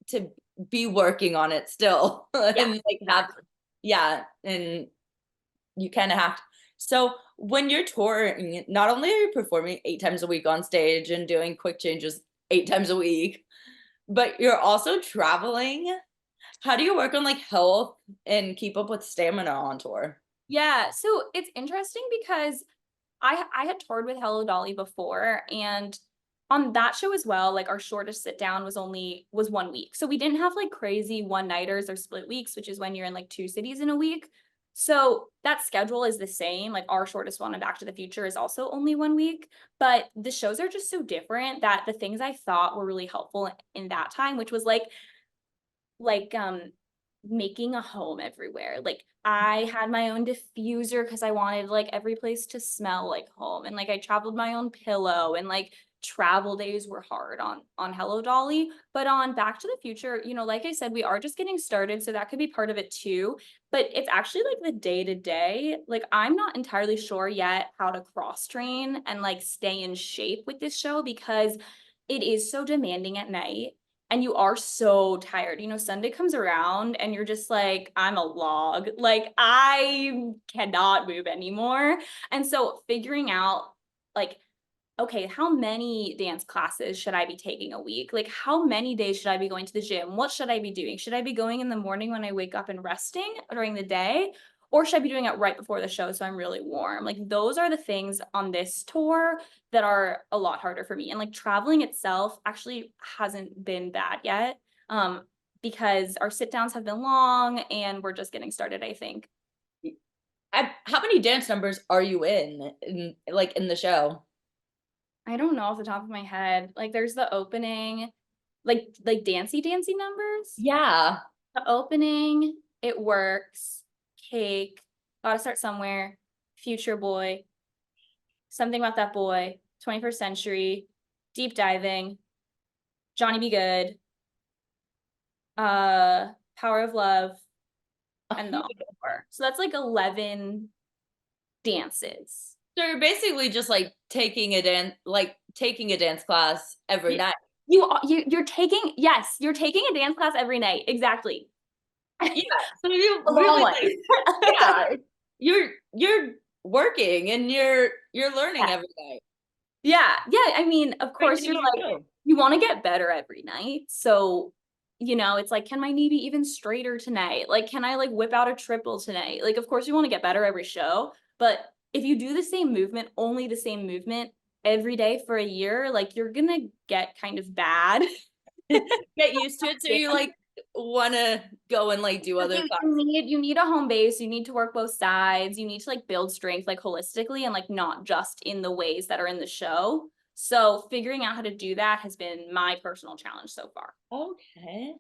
to be working on it still. Yeah, And like have, exactly. yeah, and you kind of have to. So when you're touring, not only are you performing 8 times a week on stage and doing quick changes 8 times a week, but you're also traveling. How do you work on like health and keep up with stamina on tour? Yeah, so it's interesting because I had toured with Hello Dolly before, and on that show as well, like, our shortest sit down was 1 week. So we didn't have like crazy one-nighters or split weeks, which is when you're in like 2 cities in a week. So that schedule is the same. Like, our shortest one in Back to the Future is also only 1 week, but the shows are just so different that the things I thought were really helpful in that time, which was like making a home everywhere. Like, I had my own diffuser because I wanted like every place to smell like home, and like I traveled my own pillow, and like travel days were hard on Hello Dolly. But on Back to the Future, like I said, we are just getting started, so that could be part of it too. But it's actually like the day to day. Like, I'm not entirely sure yet how to cross train and like stay in shape with this show because it is so demanding at night and you are so tired. Sunday comes around and you're just like, I'm a log. Like, I cannot move anymore. And so figuring out, like, okay, how many dance classes should I be taking a week? Like, how many days should I be going to the gym? What should I be doing? Should I be going in the morning when I wake up and resting during the day? Or should I be doing it right before the show so I'm really warm? Like, those are the things on this tour that are a lot harder for me. And like, traveling itself actually hasn't been bad yet, because our sit downs have been long and we're just getting started, I think. How many dance numbers are you in like in the show? I don't know off the top of my head. Like, there's the opening, like dancey numbers. Yeah. The opening, It Works, Cake, Gotta Start Somewhere, Future Boy, Something About That Boy, 21st Century, Deep Diving, Johnny Be Good, Power of Love, and the Encore. So that's like 11 dances. So you're basically just like taking a dance class every night. You're taking, yes, you're taking a dance class every night. Exactly. Yeah. So you A long really one. like, yeah, you're working and you're learning Yeah. every night. Yeah. I mean, of course, Strengthening you're your like, toe. you want to get better every night. So, it's like, can my knee be even straighter tonight? Like, can I like whip out a triple tonight? Like, of course, you want to get better every show, but if you do the same movement, only the same movement every day for a year, like, you're gonna get kind of bad. Get used to it. So you like want to go and like do other classes. You need a home base. You need to work both sides. You need to like build strength like holistically and like not just in the ways that are in the show. So figuring out how to do that has been my personal challenge so far. Okay.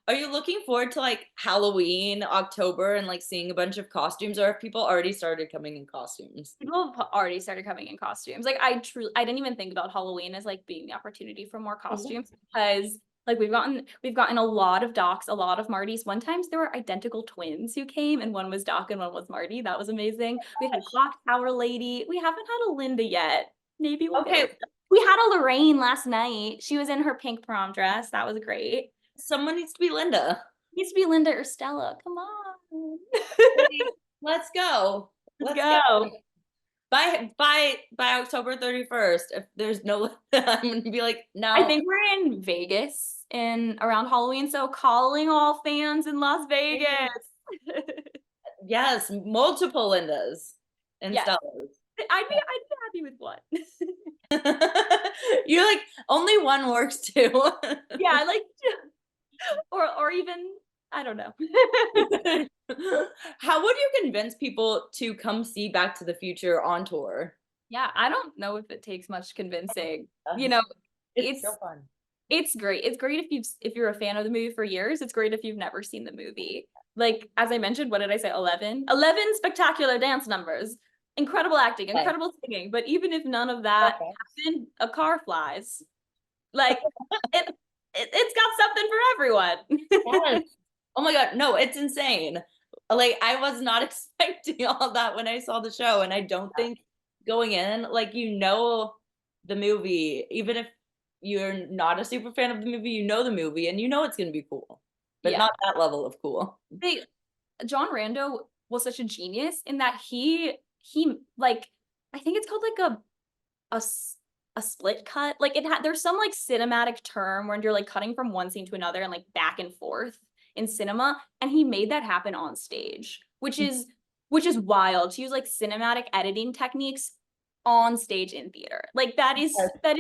Are you looking forward to like Halloween, October, and like seeing a bunch of costumes, or have people already started coming in costumes? People have already started coming in costumes. Like, I didn't even think about Halloween as like being the opportunity for more costumes because like we've gotten a lot of Docs, a lot of Martys. One time there were identical twins who came and one was Doc and one was Marty. That was amazing. We had Clock Tower Lady. We haven't had a Linda yet. Maybe we'll get Okay, her. We had a Lorraine last night. She was in her pink prom dress. That was great. someone needs to be Linda. It needs to be Linda or Stella. Come on. Let's go. Let's Let's go. go. By October 31st, if there's no I'm gonna be like, no. I think we're in Vegas in around Halloween, so calling all fans in Las Vegas. Yes, multiple Lindas and Yes. Stellas. I'd be happy with one. You're like, only one works too. Yeah, like, or even, I don't know. How would you convince people to come see Back to the Future on tour? Yeah, I don't know if it takes much convincing. It's It's so fun. it's great. It's great if you're a fan of the movie for years. It's great if you've never seen the movie. Like, as I mentioned, what did I say? 11 spectacular dance numbers. incredible acting, Okay. incredible singing. But even if none of that Okay. happened, a car flies. Like it's got something for everyone. Yes. Oh my God. No, it's insane. Like I was not expecting all that when I saw the show. And I don't think going in, like, the movie, even if you're not a super fan of the movie, the movie and it's gonna be cool. But Yeah. not that level of cool. John Rando was such a genius in that he like, I think it's called like a split cut. Like there's some like cinematic term where you're like cutting from one scene to another and like back and forth in cinema, and he made that happen on stage, which is wild to use like cinematic editing techniques on stage in theater. Like that is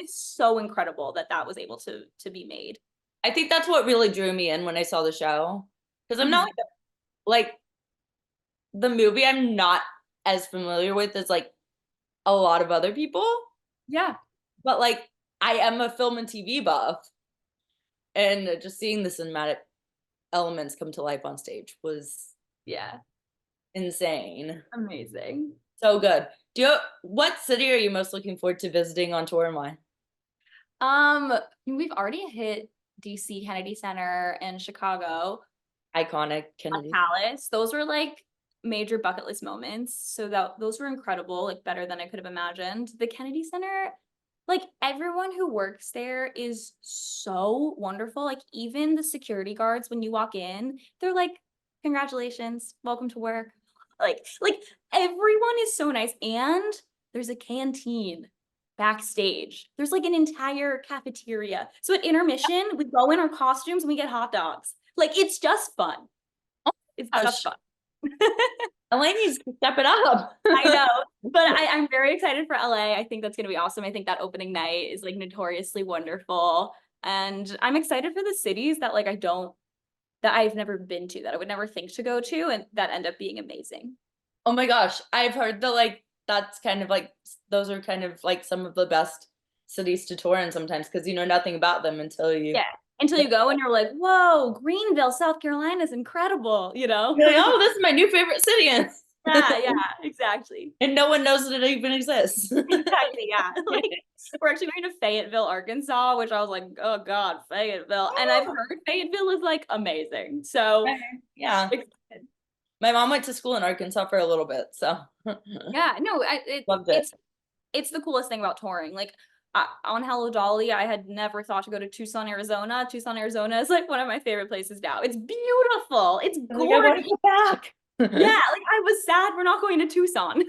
so incredible that that was able to be made. I think that's what really drew me in when I saw the show. Because I'm not Mhm. like the movie I'm not as familiar with as like a lot of other people. Yeah. But like I am a film and TV buff. And just seeing the cinematic elements come to life on stage was Yeah. insane. Amazing. So good. What city are you most looking forward to visiting on tour and why? We've already hit DC Kennedy Center and Chicago, Iconic a Kennedy. palace. Those were like major bucket list moments. So those were incredible, like better than I could have imagined. The Kennedy Center, like everyone who works there is so wonderful. Like even the security guards, when you walk in, they're like, congratulations, welcome to work. Like everyone is so nice. And there's a canteen backstage. There's like an entire cafeteria. So at intermission, we go in our costumes and we get hot dogs. Like it's just fun. It's just Gosh, fun. LA needs to step it up. I know, but I'm very excited for LA. I think that's gonna be awesome. I think that opening night is like notoriously wonderful. And I'm excited for the cities that like that I've never been to, that I would never think to go to, and that end up being amazing. Oh my gosh, I've heard that like that's kind of like those are kind of like some of the best cities to tour in sometimes because you know nothing about them until you Yeah. Until you go and you're like, whoa, Greenville, South Carolina is incredible, you know? you're like, oh, this is my new favorite city, Yeah, exactly. and no one knows that it even exists. Exactly, yeah. Like we're actually going to Fayetteville, Arkansas, which I was like, oh God, Fayetteville. And I've heard Fayetteville is like amazing. So Yeah, excited. my mom went to school in Arkansas for a little bit, so Yeah, no, loved it. it's the coolest thing about touring. Like on Hello Dolly, I had never thought to go to Tucson, Arizona. Tucson, Arizona is like one of my favorite places now. It's beautiful. It's Like I want to gorgeous. go back. Yeah, like I was sad we're not going to Tucson.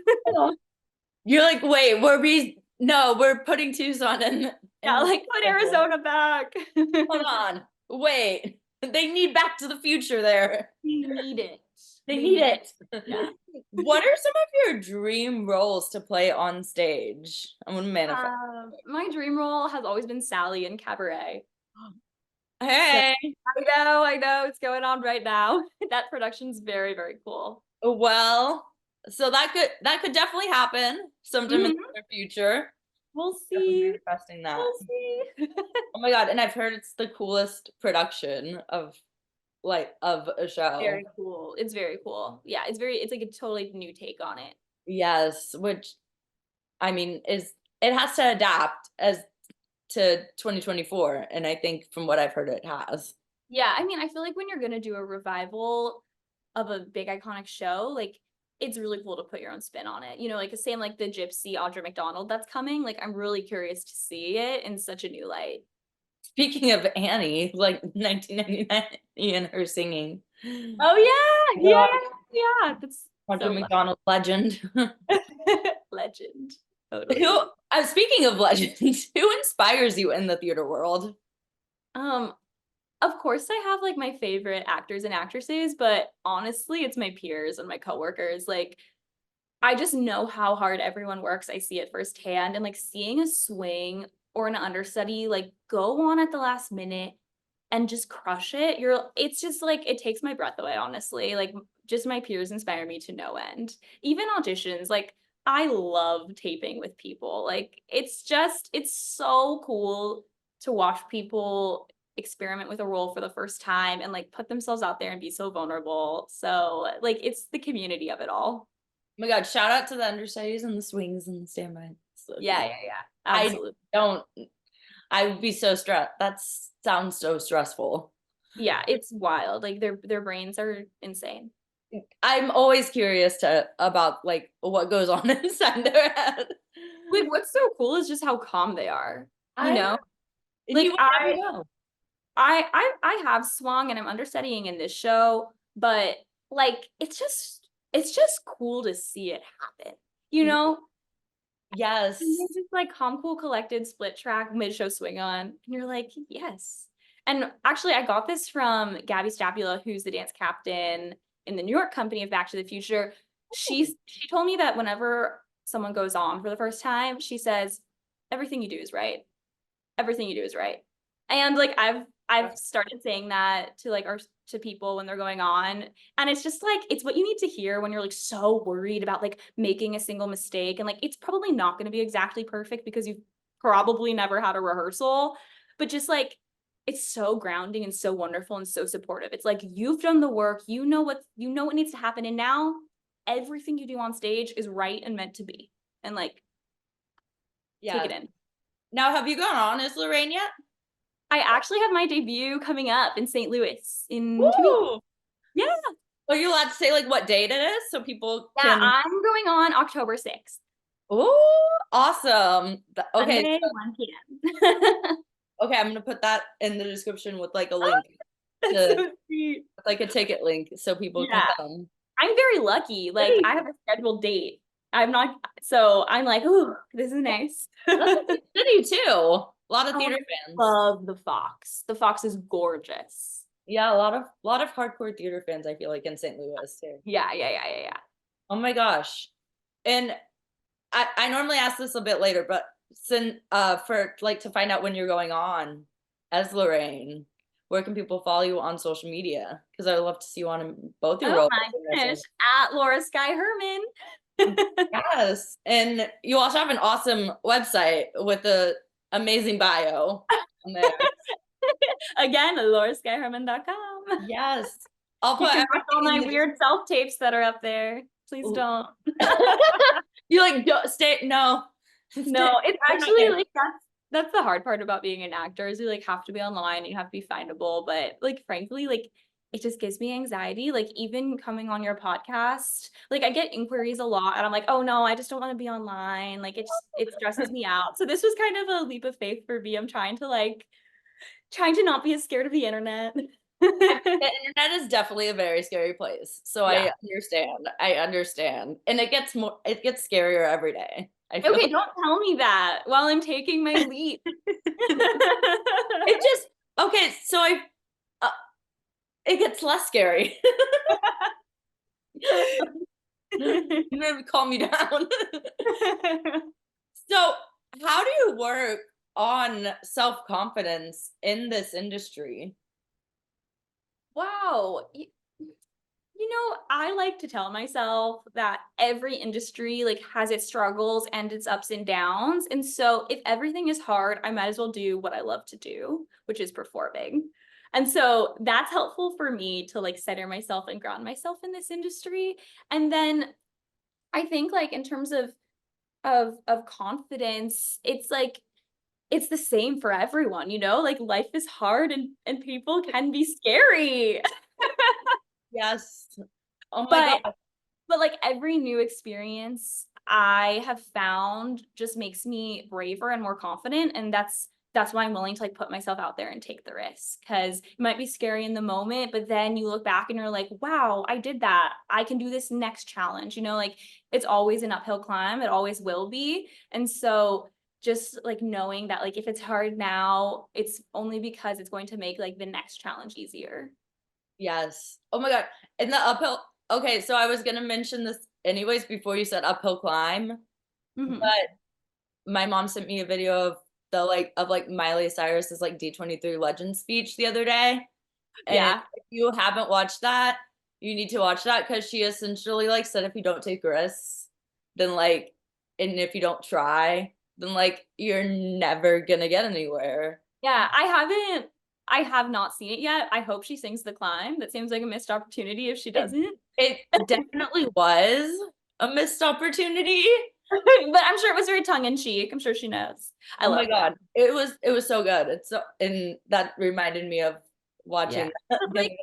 You're like, wait, we're putting Tucson in. Yeah, like put Arizona back. Hold on, wait. They need Back to the Future there. We need it. They need it. Yeah. What are some of your dream roles to play on stage? I'm gonna manifest. My dream role has always been Sally in Cabaret. So Hey, I know it's going on right now. That production's very, very cool. well, so that could definitely happen sometime in Mhm. the near future. We'll Definitely see. manifesting that. We'll see. Oh my God, and I've heard it's the coolest production of a show. Very cool. It's very cool. Yeah, it's like a totally new take on it. Yes, which I mean it has to adapt as to 2024, and I think from what I've heard it has. Yeah, I mean, I feel like when you're gonna do a revival of a big iconic show, like it's really cool to put your own spin on it. You know, like the same like the Gypsy Audra McDonald that's coming. Like I'm really curious to see it in such a new light. Speaking of Annie, like 1999 and her singing. Oh yeah, God, yeah. That's Audra so McDonald legend. legend. Totally. Who speaking of legends, who inspires you in the theater world? Um, of course I have like my favorite actors and actresses, but honestly, it's my peers and my coworkers. Like I just know how hard everyone works. I see it firsthand, and like seeing a swing or an understudy like go on at the last minute and just crush it. It's just like it takes my breath away, honestly. Like just my peers inspire me to no end. Even auditions, like I love taping with people. Like it's so cool to watch people experiment with a role for the first time and like put themselves out there and be so vulnerable. So like it's the community of it all. my God, shout out to the understudies and the swings and the standby. Yeah. I Absolutely. don't, I would be so stressed. That sounds so stressful. Yeah, it's wild. Like their brains are insane. I'm always curious about like what goes on inside their head. Like what's so cool is just how calm they are. You I know? and Like you would never know. I have swung and I'm understudying in this show, but like it's just cool to see it happen. You know? And Yes. there's just like calm, cool, collected split track mid-show swing on. And you're like, yes. And actually I got this from Gabby Stapula, who's the dance captain in the New York company of Back to the Future. She told me that whenever someone goes on for the first time, she says, everything you do is right. Everything you do is right. And like I've started saying that to like to people when they're going on, and it's just like it's what you need to hear when you're like so worried about like making a single mistake, and like it's probably not going to be exactly perfect because you've probably never had a rehearsal, but just like it's so grounding and so wonderful and so supportive. It's like you've done the work, you know what needs to happen, and now everything you do on stage is right and meant to be. And like take Yeah. it in. Now, have you gone on as Lorraine yet? I actually have my debut coming up in St. Louis in 2 weeks. Woo! Yeah. Are you allowed to say like what date it is so people Yeah, can? I'm going on October 6th. Oh, awesome. Okay, Sunday, 1 p.m. okay, I'm gonna put that in the description with like a Oh, link that's to so sweet. like a ticket link so people can Yeah. come. I'm very lucky. Like Great. I have a scheduled date. I'm not, so I'm like, ooh, this is nice. That's a big city too. A lot of Oh, theater I fans. love the Fox. The Fox is gorgeous. Yeah, a lot of hardcore theater fans I feel like in St. Louis too. Yeah. Oh my gosh. And I normally ask this a bit later, but since for like to find out when you're going on as Lorraine, where can people follow you on social media? Because I would love to see you on both your Oh roles. my goodness. At Laura Sky Herman. Yes. And you also have an awesome website with a amazing bio on there. Again, lauraskyherman.com. Yes. I'll You put can watch all everything my in the weird self tapes that are up there. Please Ooh. don't. You like don't stay no. No, it's Stay actually like that's the hard part about being an actor is you like have to be online and you have to be findable. But like frankly, like it just gives me anxiety. Like even coming on your podcast, like I get inquiries a lot and I'm like, oh no, I just don't want to be online. Like it stresses me out. So this was kind of a leap of faith for me. I'm trying to not be as scared of the internet. The internet is definitely a very scary place. So Yeah. I understand. I understand. And it gets scarier every day. I feel Okay, like don't tell me that while I'm taking my leap. it just okay, so uh, it gets less scary. You never calm me down. So, how do you work on self-confidence in this industry? Wow. You know, I like to tell myself that every industry like has its struggles and its ups and downs. And so if everything is hard, I might as well do what I love to do, which is performing. And so that's helpful for me to like center myself and ground myself in this industry. And then I think like in terms of confidence, it's like it's the same for everyone, you know? Like life is hard and people can be scary. Yes. Oh my But god. But like every new experience I have found just makes me braver and more confident. And that's why I'm willing to like put myself out there and take the risk. Cause it might be scary in the moment, but then you look back and you're like, wow, I did that. I can do this next challenge. You know, like it's always an uphill climb. It always will be. And so just like knowing that like if it's hard now, it's only because it's going to make like the next challenge easier. Yes. Oh my god. And the uphill okay, so I was gonna mention this anyways before you said uphill climb, Mhm. but my mom sent me a video of the Miley Cyrus's like D23 Legend speech the other day. And Yeah. if you haven't watched that, you need to watch that because she essentially like said if you don't take risks, then like and if you don't try, then like you're never gonna get anywhere. Yeah, I have not seen it yet. I hope she sings The Climb. That seems like a missed opportunity if she It doesn't. it definitely was. a missed opportunity. But I'm sure it was very tongue in cheek. I'm sure she knows. I Oh my love God. It was so good. It's so, and that reminded me of watching But like,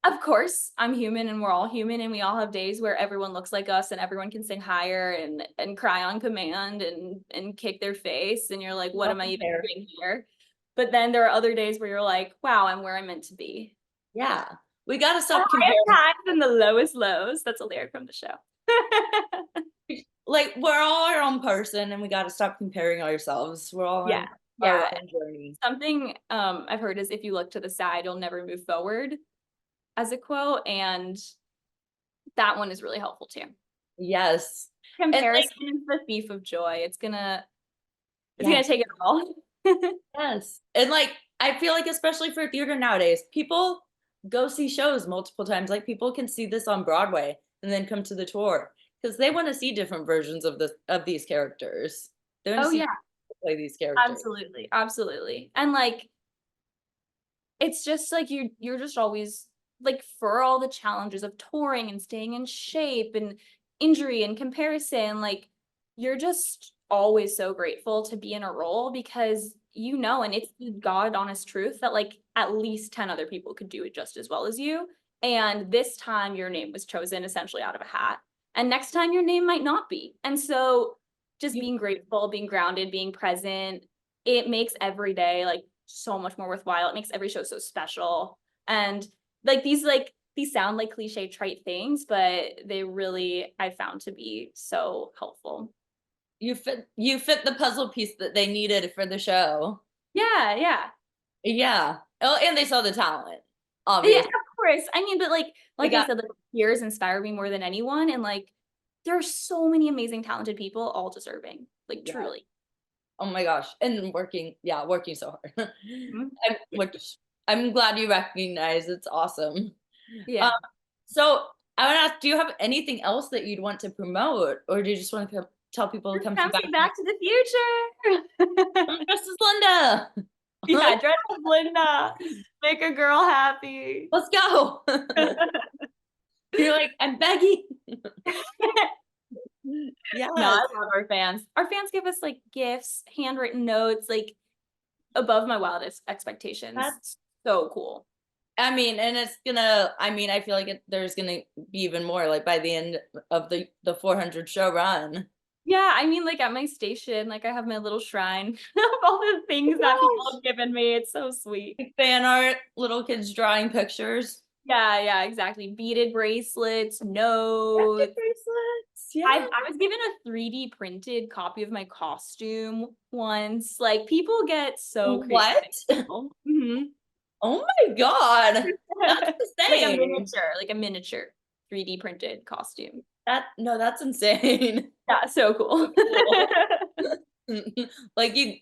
of course, I'm human and we're all human and we all have days where everyone looks like us and everyone can sing higher and cry on command and kick their face and you're like, what am I even doing here? But then there are other days where you're like, wow, I'm where I'm meant to be. Yeah. We gotta stop The comparing. highest highs and the lowest lows. That's a lyric from the show. Like we're all our own person and we gotta stop comparing ourselves. We're all Yeah. on our Yeah. own journey. Something I've heard is if you look to the side, you'll never move forward, as a quote, and that one is really helpful too. Yes. Comparison is the thief of joy. It's gonna Yes. take it all. Yes. And like I feel like especially for theater nowadays, people go see shows multiple times. Like people can see this on Broadway and then come to the tour because they want to see different versions of these characters. They want to Oh see yeah, people play these characters. absolutely, absolutely. And like it's just like you're just always like, for all the challenges of touring and staying in shape and injury and comparison, like you're just always so grateful to be in a role because and it's the God honest truth that like at least 10 other people could do it just as well as you. And this time your name was chosen essentially out of a hat. And next time your name might not be. And so just being grateful, being grounded, being present, it makes every day like so much more worthwhile. It makes every show so special. And these sound like cliche trite things, but they really I found to be so helpful. You fit the puzzle piece that they needed for the show. Yeah, yeah. Yeah. Oh, and they saw the talent, Yeah, obviously. of course. I mean, but like They I got said, like peers inspire me more than anyone. And like there are so many amazing, talented people, all deserving. Like yeah. truly. Oh my gosh. And working so hard. Mhm. I'm glad you recognize it's awesome. Yeah. So I want to ask, do you have anything else that you'd want to promote, or do you just want to tell people to come see Come see Back to the Future. I'm dressed as Linda. Yeah, dress as Linda. Make a girl happy. Let's go. You're like, I'm begging. Yeah. No, I love our fans. Our fans give us like gifts, handwritten notes, like above my wildest expectations. That's so cool. I mean, and I feel like there's gonna be even more like by the end of the 400 show run. Yeah, I mean, like at my station, like I have my little shrine of all the things that people have given me. It's so sweet. Like fan art, little kids drawing pictures. Yeah, exactly. Beaded bracelets, notes. Bracelets. Yeah. I was given a 3D printed copy of my costume once. Like people get so creative. What? Mhm. Oh my God. That's insane. like a miniature 3D printed costume. That's insane. Yeah, so cool. Like you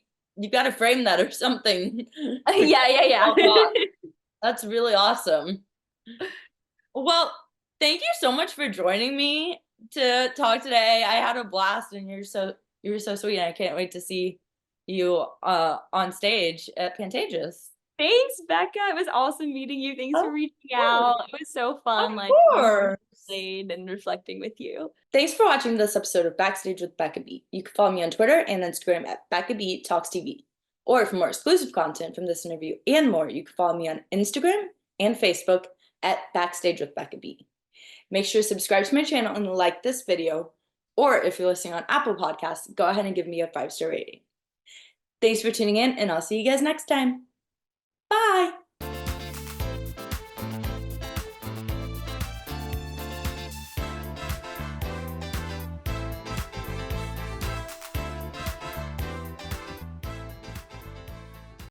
gotta frame that or something. Yeah. That's really awesome. Well, thank you so much for joining me to talk today. I had a blast and you were so sweet. I can't wait to see you on stage at Pantages. Thanks, Becca. It was awesome meeting you. Thanks for reaching out. It was so fun, Of like course. played and reflecting with you. Thanks for watching this episode of Backstage with Becca B. You can follow me on Twitter and Instagram at Becca B Talks TV. Or for more exclusive content from this interview and more, you can follow me on Instagram and Facebook at Backstage with Becca B. Make sure to subscribe to my channel and like this video. Or if you're listening on Apple Podcasts, go ahead and give me a 5-star rating. Thanks for tuning in, and I'll see you guys next time. Bye!